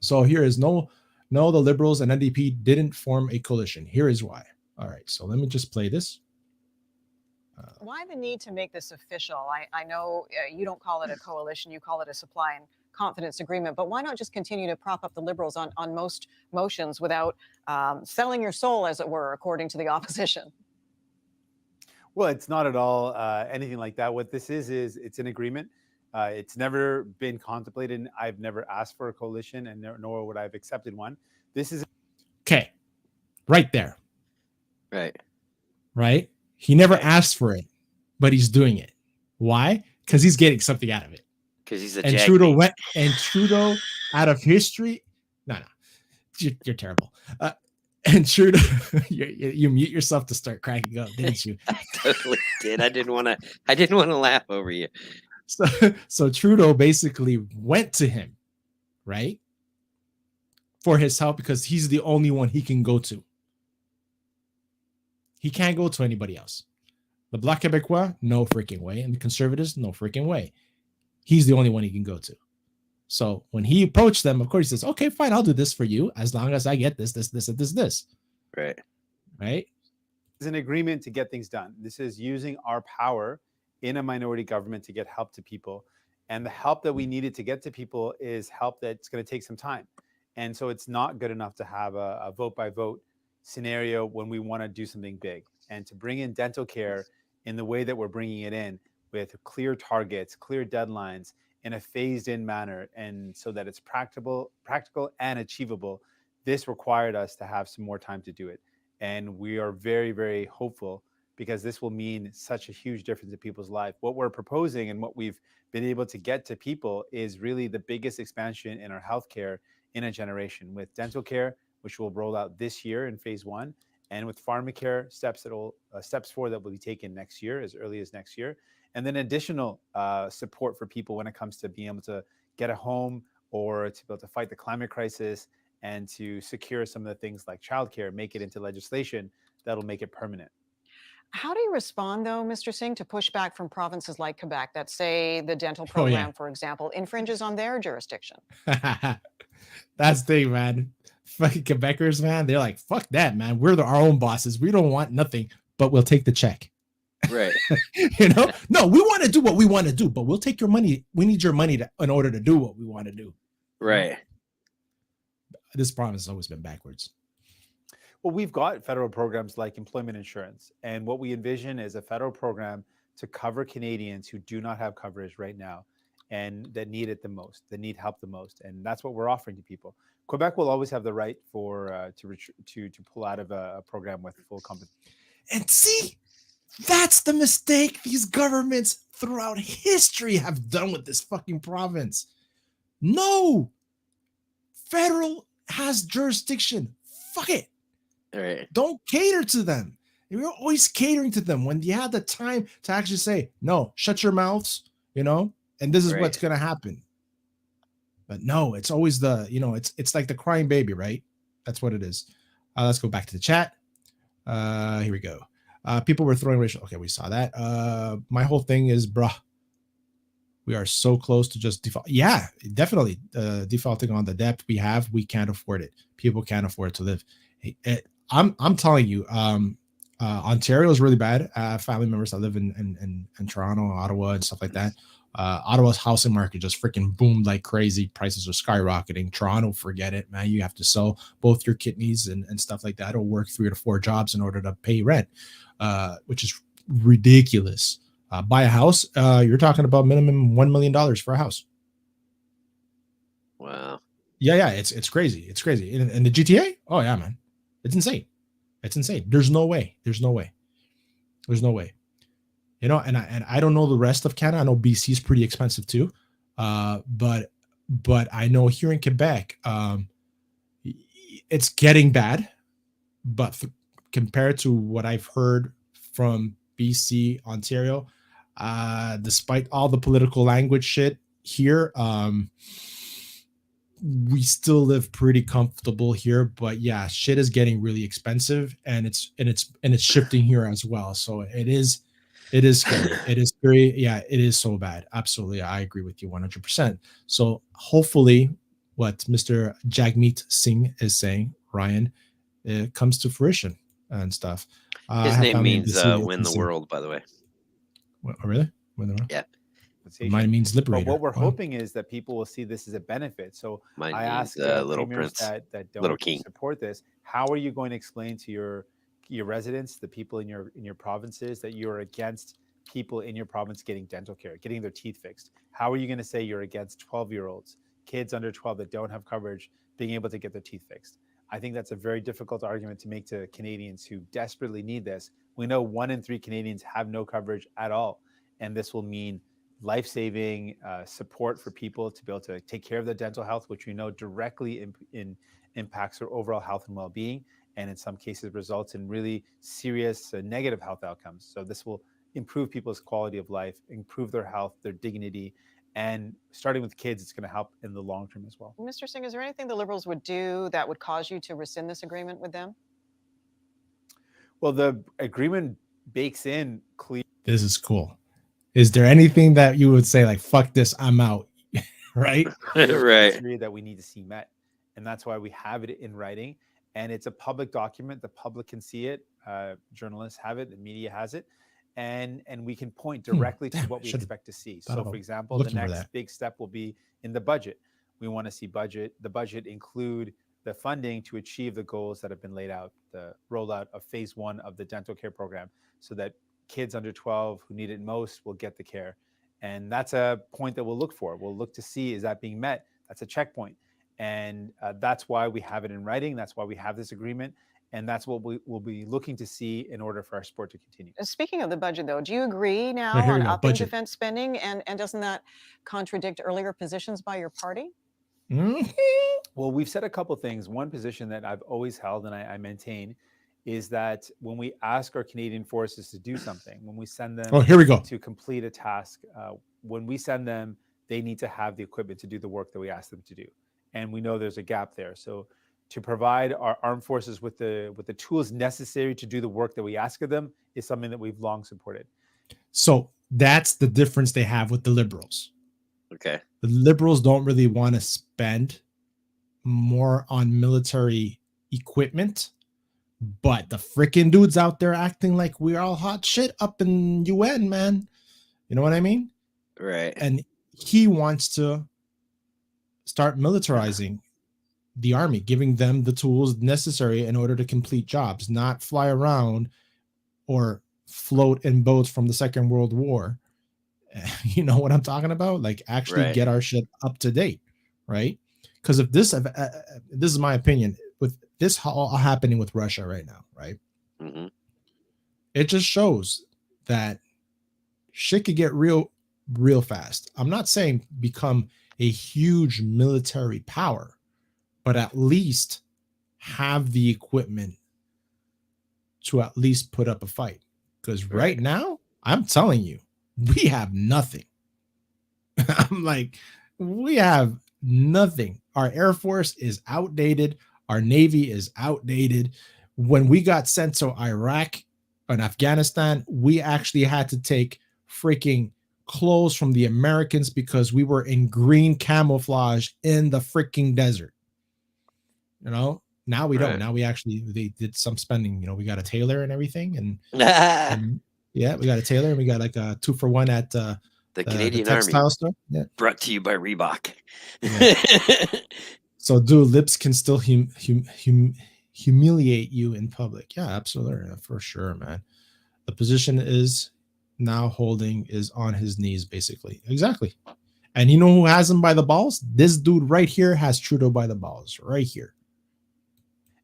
So here is no, the Liberals and NDP didn't form a coalition. Here is why. All right, so let me just play this. Why the need to make this official? I know you don't call it a coalition, you call it a supply and confidence agreement, but why not just continue to prop up the Liberals on most motions without selling your soul, as it were, according to the opposition? Well, it's not at all anything like that. What this is it's an agreement. It's never been contemplated, and I've never asked for a coalition, and nor would I have accepted one. This is okay, right there. Right. He never asked for it, but he's doing it. Why? Because he's getting something out of it. Because he's a and Trudeau out of history. No, you're terrible. And Trudeau, you mute yourself to start cracking up, didn't you? I totally did. I didn't want to laugh over you. So Trudeau basically went to him, right, for his help, because he's the only one he can go to. He can't go to anybody else. The Bloc Québécois, no freaking way. And the Conservatives, no freaking way. He's the only one he can go to. So when he approached them, of course, he says, okay, fine, I'll do this for you as long as I get this. Right. It's an agreement to get things done. This is using our power in a minority government to get help to people. And the help that we needed to get to people is help that's going to take some time. And so it's not good enough to have a vote by vote scenario when we want to do something big. And to bring in dental care in the way that we're bringing it in, with clear targets, clear deadlines, in a phased in manner, and so that it's practical and achievable, this required us to have some more time to do it. And we are very, very hopeful, because this will mean such a huge difference in people's life. What we're proposing and what we've been able to get to people is really the biggest expansion in our healthcare in a generation, with dental care, which will roll out this year in phase 1, and with pharmacare steps forward that will be taken next year, as early as next year, and then additional support for people when it comes to being able to get a home, or to be able to fight the climate crisis, and to secure some of the things like childcare, make it into legislation that'll make it permanent. How do you respond, though, Mr. Singh, to pushback from provinces like Quebec that say the dental program, for example, infringes on their jurisdiction? That's the thing, man. Fucking Quebecers, man. They're like, fuck that, man. We're our own bosses. We don't want nothing, but we'll take the check. Right. No, we want to do what we want to do, but we'll take your money. We need your money in order to do what we want to do. Right. This province has always been backwards. Well, we've got federal programs like employment insurance. And what we envision is a federal program to cover Canadians who do not have coverage right now. and that need it the most, that need help the most, and that's what we're offering to people. Quebec will always have the right for to pull out of a program with full compensation. And see, that's the mistake these governments throughout history have done with this fucking province. No, federal has jurisdiction. Fuck it. All right. Don't cater to them. You're always catering to them when you have the time to actually say, no, shut your mouths, and this is what's going to happen. But no, it's always it's like the crying baby, right? That's what it is. Let's go back to the chat. Here we go. People were throwing racial. Okay, we saw that. My whole thing is, bruh, we are so close to just default. Yeah, definitely. Defaulting on the debt we have, we can't afford it. People can't afford to live. I'm telling you, Ontario is really bad. Family members that live in Toronto, Ottawa, and stuff like that. Ottawa's housing market just freaking boomed like crazy. Prices are skyrocketing. Toronto, forget it, man. You have to sell both your kidneys and stuff like that, or work 3 to 4 jobs in order to pay rent, which is ridiculous. Buy a house, you're talking about minimum $1 million for a house. Wow. Yeah, it's crazy. It's crazy. In the GTA, oh yeah, man, it's insane. It's insane. There's no way. And I don't know the rest of Canada. I know BC is pretty expensive too. But I know here in Quebec, it's getting bad. But compared to what I've heard from BC, Ontario, despite all the political language shit here, we still live pretty comfortable here. But yeah, shit is getting really expensive, and it's shifting here as well. So it is scary. It is very, yeah, it is so bad. Absolutely. I agree with you 100%. So hopefully what Mr. Jagmeet Singh is saying, Ryan, it comes to fruition and stuff. His name means win the world, by the way. Oh, really? Win the world? Yeah. Mine means liberator. But what we're hoping is that people will see this as a benefit. So Mine I ask Little premiers Prince, that don't Little King. support this, how are you going to explain to your residents, the people in your provinces, that you're against people in your province getting dental care, getting their teeth fixed? How are you going to say you're against 12-year-olds, kids under 12 that don't have coverage, being able to get their teeth fixed? I think that's a very difficult argument to make to Canadians who desperately need this. We know 1 in 3 Canadians have no coverage at all, and this will mean life-saving support for people to be able to take care of their dental health, which we know directly impacts their overall health and well-being, and in some cases results in really serious negative health outcomes. So this will improve people's quality of life, improve their health, their dignity, and starting with kids, it's going to help in the long term as well. Mr. Singh, is there anything the Liberals would do that would cause you to rescind this agreement with them? Well, the agreement bakes in clear. This is cool. Is there anything that you would say like, fuck this, I'm out, right? Right. That we need to see met. And that's why we have it in writing. And it's a public document. The public can see it. Journalists have it. The media has it. And we can point directly to what we expect to see. So, for example, the next big step will be in the budget. We want to see the budget include the funding to achieve the goals that have been laid out, the rollout of phase 1 of the dental care program, so that kids under 12 who need it most will get the care. And that's a point that we'll look for. We'll look to see, is that being met? That's a checkpoint. And that's why we have it in writing. That's why we have this agreement. And that's what we will be looking to see in order for our sport to continue. Speaking of the budget, though, do you agree now on upping defense spending? And doesn't that contradict earlier positions by your party? Mm-hmm. Well, we've said a couple of things. One position that I've always held and I maintain is that when we ask our Canadian forces to do something, when we send them to complete a task, when we send them, they need to have the equipment to do the work that we ask them to do. And we know there's a gap there. So to provide our armed forces with the tools necessary to do the work that we ask of them is something that we've long supported. So that's the difference they have with the Liberals. Okay. The Liberals don't really want to spend more on military equipment, but the freaking dudes out there acting like we're all hot shit up in UN, man. You know what I mean? Right. And he wants to start militarizing the army, giving them the tools necessary in order to complete jobs, not fly around or float in boats from the Second World War You know what I'm talking about? Like actually get our shit up to date, right? Because if this is my opinion, with this all happening with Russia right now, right? Mm-hmm. It just shows that shit could get real fast. I'm not saying become a huge military power, but at least have the equipment to at least put up a fight. Because right now, I'm telling you, we have nothing. I'm like, we have nothing. Our Air Force is outdated. Our Navy is outdated. When we got sent to Iraq and Afghanistan, we actually had to take freaking clothes from the Americans because we were in green camouflage in the freaking desert. You know, now we don't. Now we actually, they did some spending. You know, we got a tailor and everything, and yeah, we got a tailor, and we got like a 2-for-1 at the Canadian textile Army. store. Yeah. Brought to you by Reebok. Yeah. So, dude, lips can still humiliate you in public. Yeah, absolutely, for sure, man. The position is now holding is on his knees, basically. Exactly. And you know who has him by the balls? This dude right here has Trudeau by the balls, right here.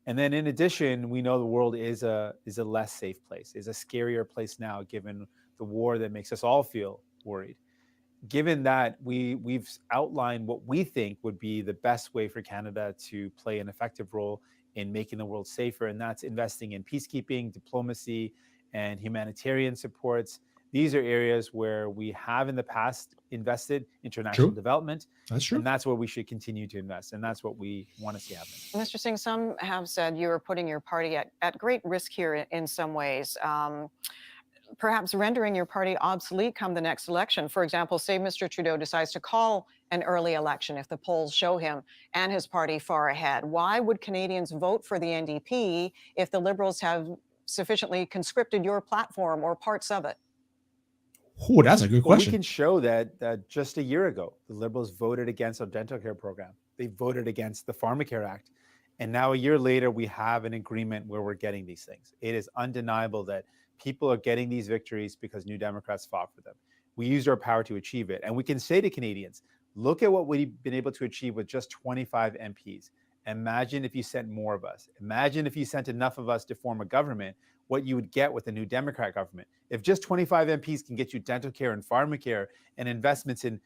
And then in addition, we know the world is a less safe place, is a scarier place now, given the war that makes us all feel worried. Given that we've outlined what we think would be the best way for Canada to play an effective role in making the world safer, and that's investing in peacekeeping, diplomacy, and humanitarian supports. These are areas where we have in the past invested international development. That's true. And that's where we should continue to invest. And that's what we want to see happen. Mr. Singh, some have said you are putting your party at great risk here in some ways. Perhaps rendering your party obsolete come the next election. For example, say Mr. Trudeau decides to call an early election if the polls show him and his party far ahead. Why would Canadians vote for the NDP if the Liberals have sufficiently conscripted your platform or parts of it? Oh, that's a good question. We can show that just a year ago, the Liberals voted against our dental care program. They voted against the Pharmacare Act. And now a year later, we have an agreement where we're getting these things. It is undeniable that people are getting these victories because New Democrats fought for them. We used our power to achieve it. And we can say to Canadians, look at what we've been able to achieve with just 25 MPs. Imagine if you sent more of us. Imagine if you sent enough of us to form a government, what you would get with a New Democrat government. If just 25 MPs can get you dental care and pharmacare and investments in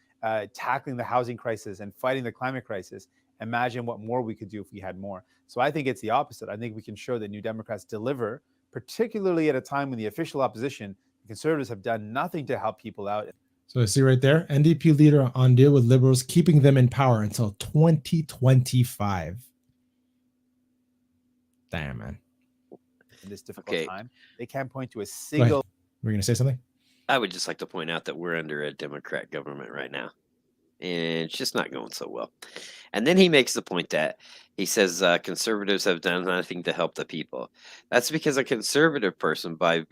tackling the housing crisis and fighting the climate crisis, imagine what more we could do if we had more. So I think it's the opposite. I think we can show that New Democrats deliver, particularly at a time when the official opposition, the Conservatives, have done nothing to help people out. So I see right there, NDP leader on deal with Liberals, keeping them in power until 2025. Damn, man. In this difficult time, they can't point to a single. We're going to say something? I would just like to point out that we're under a Democrat government right now, and it's just not going so well. And then he makes the point that he says conservatives have done nothing to help the people. That's because a conservative person, by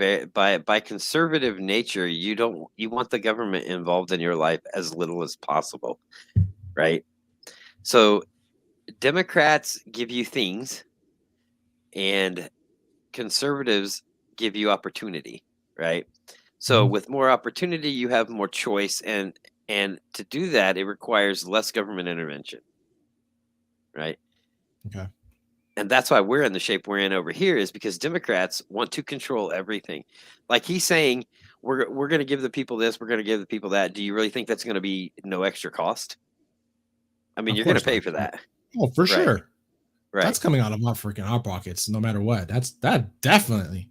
conservative nature, you want the government involved in your life as little as possible, right? So Democrats give you things, and conservatives give you opportunity, right? So with more opportunity, you have more choice, and to do that, it requires less government intervention, right? Okay. And that's why we're in the shape we're in over here, is because Democrats want to control everything. Like he's saying, we're going to give the people this, we're going to give the people that. Do you really think that's going to be no extra cost? I mean, you're going to pay for that. Oh, for sure. Right. That's coming out of our pockets, no matter what. That definitely.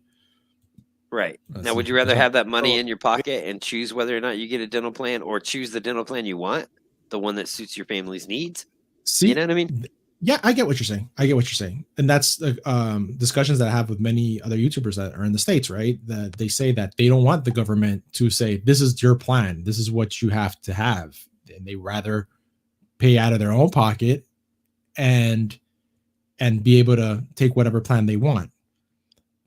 Right. Now, would you rather have that money in your pocket and choose whether or not you get a dental plan, or choose the dental plan you want, the one that suits your family's needs? See, you know what I mean? Yeah, I get what you're saying. And that's discussions that I have with many other YouTubers that are in the States, right? That they say that they don't want the government to say, this is your plan, this is what you have to have. And they rather pay out of their own pocket and be able to take whatever plan they want.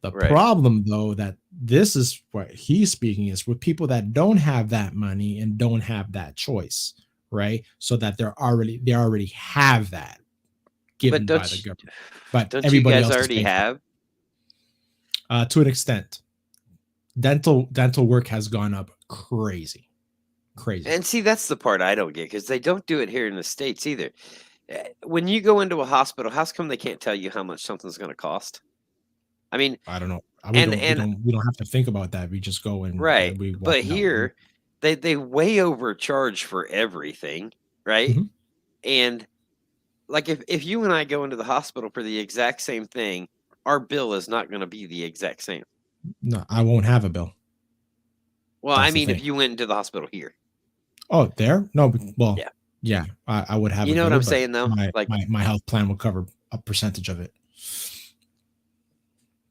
The problem, though, that this is what he's speaking is with people that don't have that money and don't have that choice, right? So that they already have that given by the government. But don't everybody you guys else already have? To an extent. Dental work has gone up crazy. Crazy. And see, that's the part I don't get, because they don't do it here in the States either. When you go into a hospital, how come they can't tell you how much something's going to cost? I mean, I don't know. we don't have to think about that. We just go and right. we walk But out. here, they way overcharge for everything, right? Mhm. And like if you and I go into the hospital for the exact same thing, our bill is not going to be the exact same. No, I won't have a bill. Well, That's I the mean, if thing. you went into the hospital here. Oh, there? No, well, Yeah. yeah, I would have. You a know what bill, I'm but saying, though? My, my health plan will cover a percentage of it.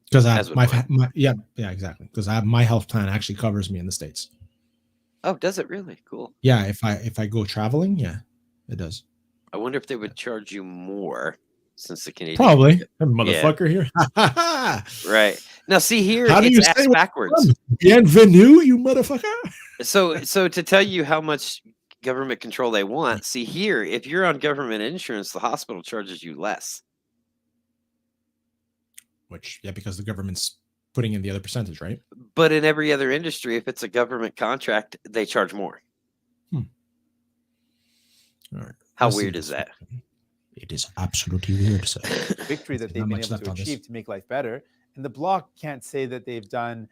Because As would mine. yeah, exactly. Because my health plan actually covers me in the States. Oh, does it really? Cool. Yeah, if I go traveling, yeah, it does. I wonder if they would charge you more since the Canadian. Probably, motherfucker here. Right. Now, see here, How do it's you ass say backwards. Bienvenue, you motherfucker. So to tell you how much government control they want, see here, if you're on government insurance, the hospital charges you less. Which, yeah, because the government's putting in the other percentage, right? But in every other industry, if it's a government contract, they charge more. All right. How weird is that? It is absolutely weird. So victory that they've been able to achieve to make life better. And the Bloc can't say that they've done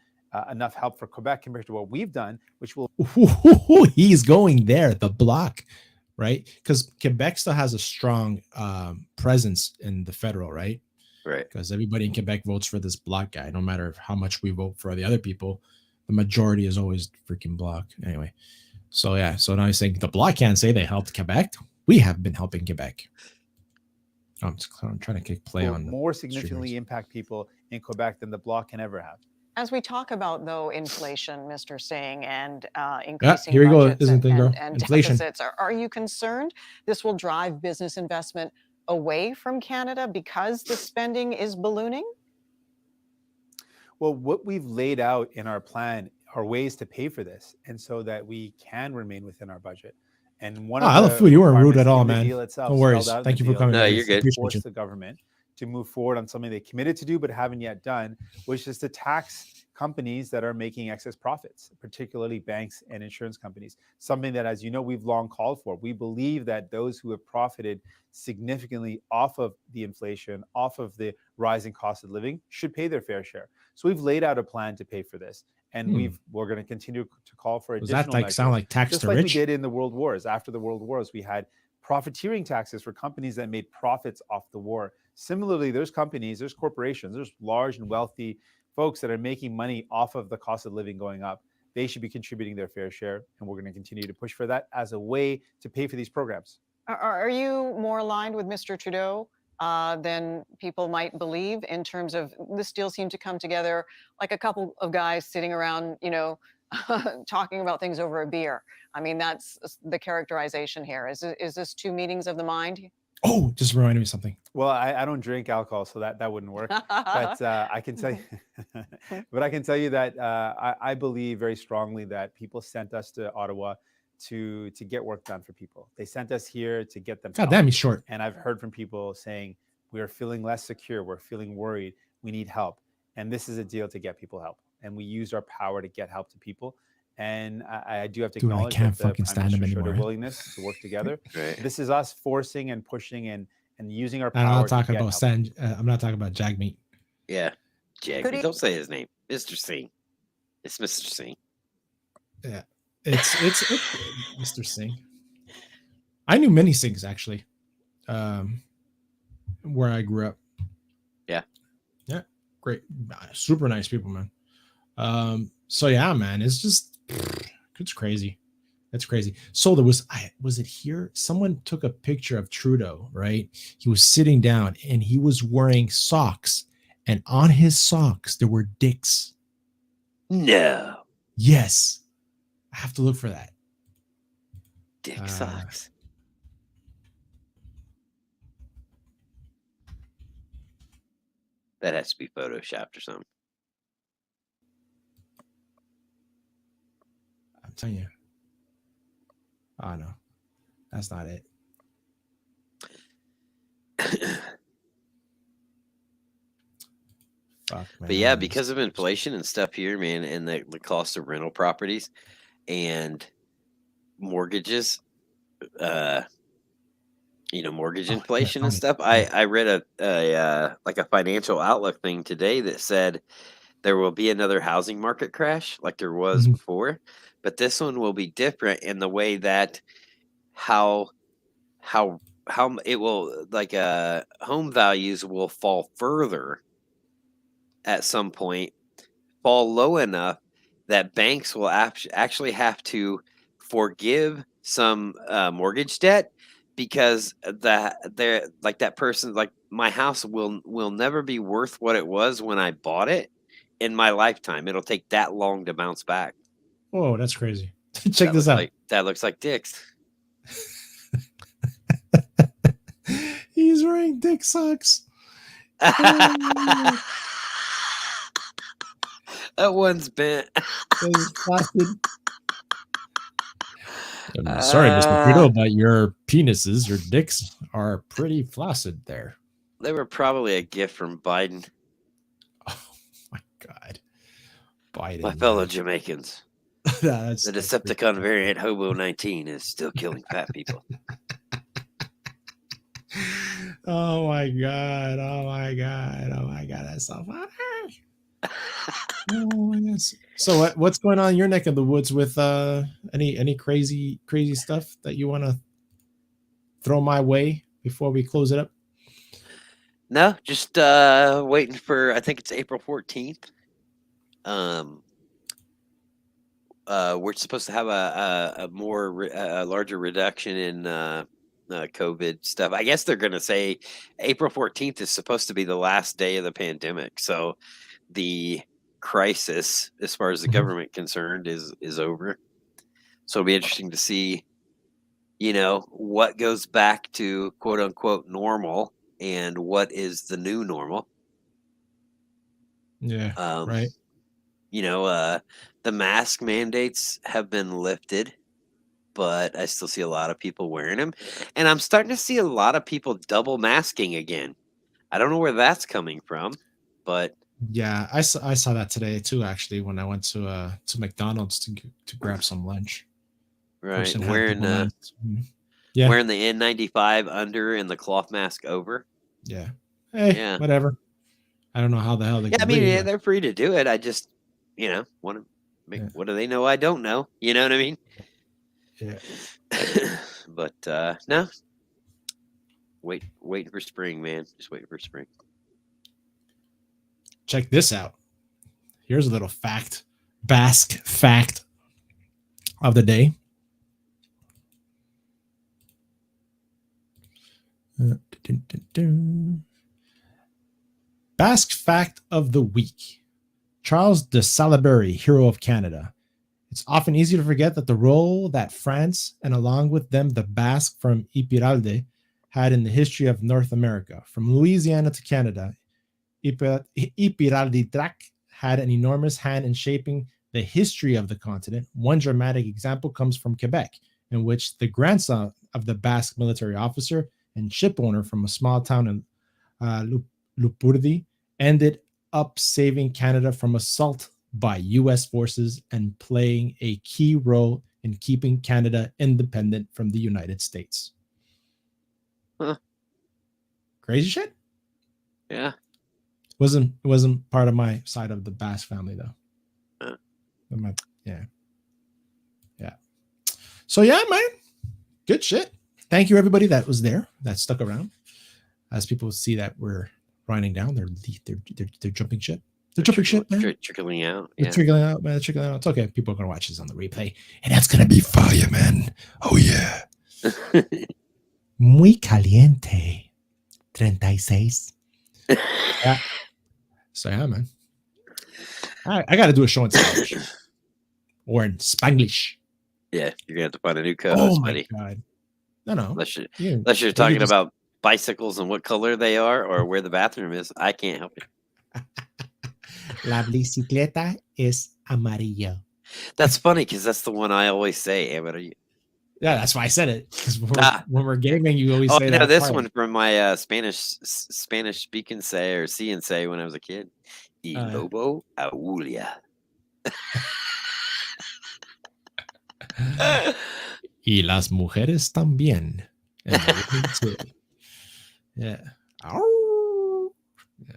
enough help for Quebec compared to what we've done, which will. He's going there, the Bloc, right? Because Quebec still has a strong presence in the federal, right? Right. Because everybody in Quebec votes for this Bloc guy, no matter how much we vote for the other people. The majority is always freaking Bloc. Anyway, so yeah. So now he's saying the Bloc can't say they helped Quebec. We have been helping Quebec. I'm trying to kick play on more significantly impact people in Quebec than the Bloc can ever have. As we talk about, though, inflation, Mr. Singh, and increasing here we go, budgets isn't and inflation. deficits, are you concerned this will drive business investment away from Canada because the spending is ballooning? Well, what we've laid out in our plan are ways to pay for this, and so that we can remain within our budget. And one of I love food. You weren't rude at all, man. Deal itself, no worries. Thank you for coming. No, you're good. Force the government to move forward on something they committed to do but haven't yet done, which is to tax companies that are making excess profits, particularly banks and insurance companies. Something that, as you know, we've long called for. We believe that those who have profited significantly off of the inflation, off of the rising cost of living, should pay their fair share. So we've laid out a plan to pay for this. And we're going to continue to call for additional measures. Does that sound like tax just to like rich? we did in the World Wars. After the World Wars, we had profiteering taxes for companies that made profits off the war. Similarly, there's companies, there's corporations, there's large and wealthy folks that are making money off of the cost of living going up. They should be contributing their fair share, and we're going to continue to push for that as a way to pay for these programs. Are you more aligned with Mr. Trudeau than people might believe in terms of this deal seemed to come together like a couple of guys sitting around, talking about things over a beer? I mean, that's the characterization here. Is this two meetings of the mind? Oh, just reminded me of something. Well, I don't drink alcohol, so that wouldn't work. But I can tell you, that I believe very strongly that people sent us to Ottawa to get work done for people. They sent us here to get them. God damn, he's short. And I've heard from people saying we are feeling less secure. We're feeling worried. We need help. And this is a deal to get people help. And we used our power to get help to people. And I do have to acknowledge that the Prime Minister showed a willingness to work together. Right. This is us forcing and pushing and using our power. I'm not talking about I'm not talking about Jagmeet. Yeah, Jagmeet. Don't say his name, Mr. Singh. It's Mr. Singh. Yeah, it's Mr. Singh. I knew many Singhs actually, where I grew up. Yeah, great, super nice people, man. So yeah, man, it's crazy. That's crazy. So there was it here? Someone took a picture of Trudeau, right? He was sitting down and he was wearing socks, and on his socks there were dicks. No. Yes. I have to look for that. Dick socks. That has to be photoshopped or something. I'm telling you. Oh no, that's not it. Fuck, man. But yeah, because of inflation and stuff here, man, and the cost of rental properties, and mortgages, mortgage Oh, yeah, inflation and Tony. stuff. I read a like a financial outlook thing today that said there will be another housing market crash like there was Mhm. before, but this one will be different in the way that how how it will home values will fall further at some point, fall low enough that banks will actually have to forgive some mortgage debt because that person, like, my house will never be worth what it was when I bought it in my lifetime. It'll take that long to bounce back. Whoa, that's crazy. Check this out. That looks like dicks. He's wearing dick socks. Oh, That one's bent. it's flaccid. I'm sorry, Mr. Trudeau, but your penises, your dicks are pretty flaccid there. They were probably a gift from Biden. Oh my God. Biden. My fellow Jamaicans. The Decepticon variant Hobo 19 is still killing fat people. Oh my God. Oh my God. Oh my God. That's so funny. Oh my God. So what's going on in your neck of the woods with any crazy stuff that you want to throw my way before we close it up? No, just waiting for, I think it's April 14th. We're supposed to have a larger reduction in COVID stuff. I guess they're going to say April 14th is supposed to be the last day of the pandemic. So the crisis, as far as the government concerned, is over. So it'll be interesting to see, what goes back to quote unquote normal and what is the new normal. Yeah. Right. The mask mandates have been lifted, but I still see a lot of people wearing them. And I'm starting to see a lot of people double masking again. I don't know where that's coming from, but yeah, I saw that today too, actually, when I went to McDonald's to grab some lunch. Right, wearing the N95 under and the cloth mask over. Yeah. Hey, whatever. I don't know how the hell they can breathe. Yeah, they're free to do it. I just, want to make, what do they know I don't know? You know what I mean? Yeah. But no. Waiting for spring, man. Just waiting for spring. Check this out. Here's a little Basque fact of the day. Basque fact of the week. Charles de Salaberry, hero of Canada. It's often easy to forget that the role that France, and along with them the Basque from Ipiralde, had in the history of North America. From Louisiana to Canada, Ipiralditrac had an enormous hand in shaping the history of the continent. One dramatic example comes from Quebec, in which the grandson of the Basque military officer and ship owner from a small town in Lupurdi ended up saving Canada from assault by U.S. forces and playing a key role in keeping Canada independent from the United States. Huh. Crazy shit? Yeah. It wasn't part of my side of the Bass family though. Yeah. So yeah, man. Good shit. Thank you everybody that was there, that stuck around. As people see that we're winding down, they're jumping shit. They're jumping shit, man. Trickling out. They're trickling out, man. They're trickling out. It's okay. People are gonna watch this on the replay, and that's gonna be fire, man. Oh yeah. Muy caliente. 36. Yeah. So yeah, man. I got to do a show in Spanish or in Spanglish. Yeah, you're gonna have to find a new co-host, buddy. God. No. Unless you're talking about bicycles and what color they are or where the bathroom is, I can't help you. La bicicleta es amarillo. That's funny because that's the one I always say. Yeah, that's why I said it. Because when we're gaming, you always say that. I know this one from my Spanish speaking say or see and say when I was a kid. Y lobo Aulia. Y las mujeres también. And the women too. Yeah. Ow. Yeah.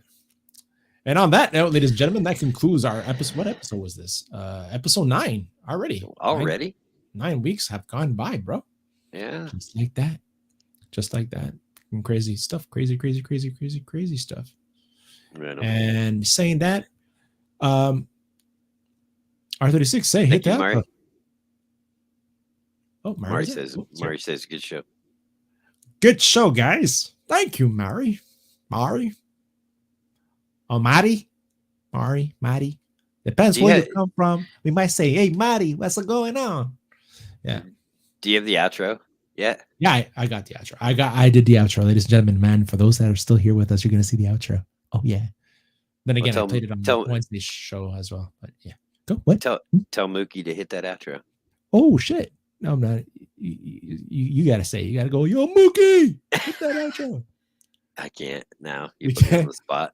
And on that note, ladies and gentlemen, that concludes our episode. What episode was this? Episode 9 already. Already? 9 weeks have gone by, bro. Yeah. Just like that. Just like that. And crazy stuff. Crazy stuff. Right. And saying that, R36 say hit that. Mari. Oh, Mari says good show. Good show, guys. Thank you, Mari. Mari. Oh, Mari. Mari. Depends where you come from. We might say, hey, Mari, what's going on? Yeah. Do you have the outro yet? Yeah, I got the outro. I did the outro, ladies and gentlemen. Man, for those that are still here with us, you're gonna see the outro. Oh yeah. Then again, I played it on Wednesday's show as well. But yeah. Go. What? Tell Mookie to hit that outro. Oh shit. No, I'm not. You gotta say, you gotta go, yo, Mookie, hit that outro. I can't now. You put me on the spot.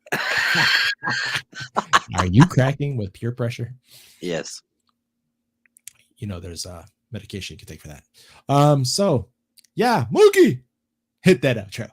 Are you cracking with peer pressure? Yes. You know, there's medication you can take for that. So yeah, Mookie, hit that outro.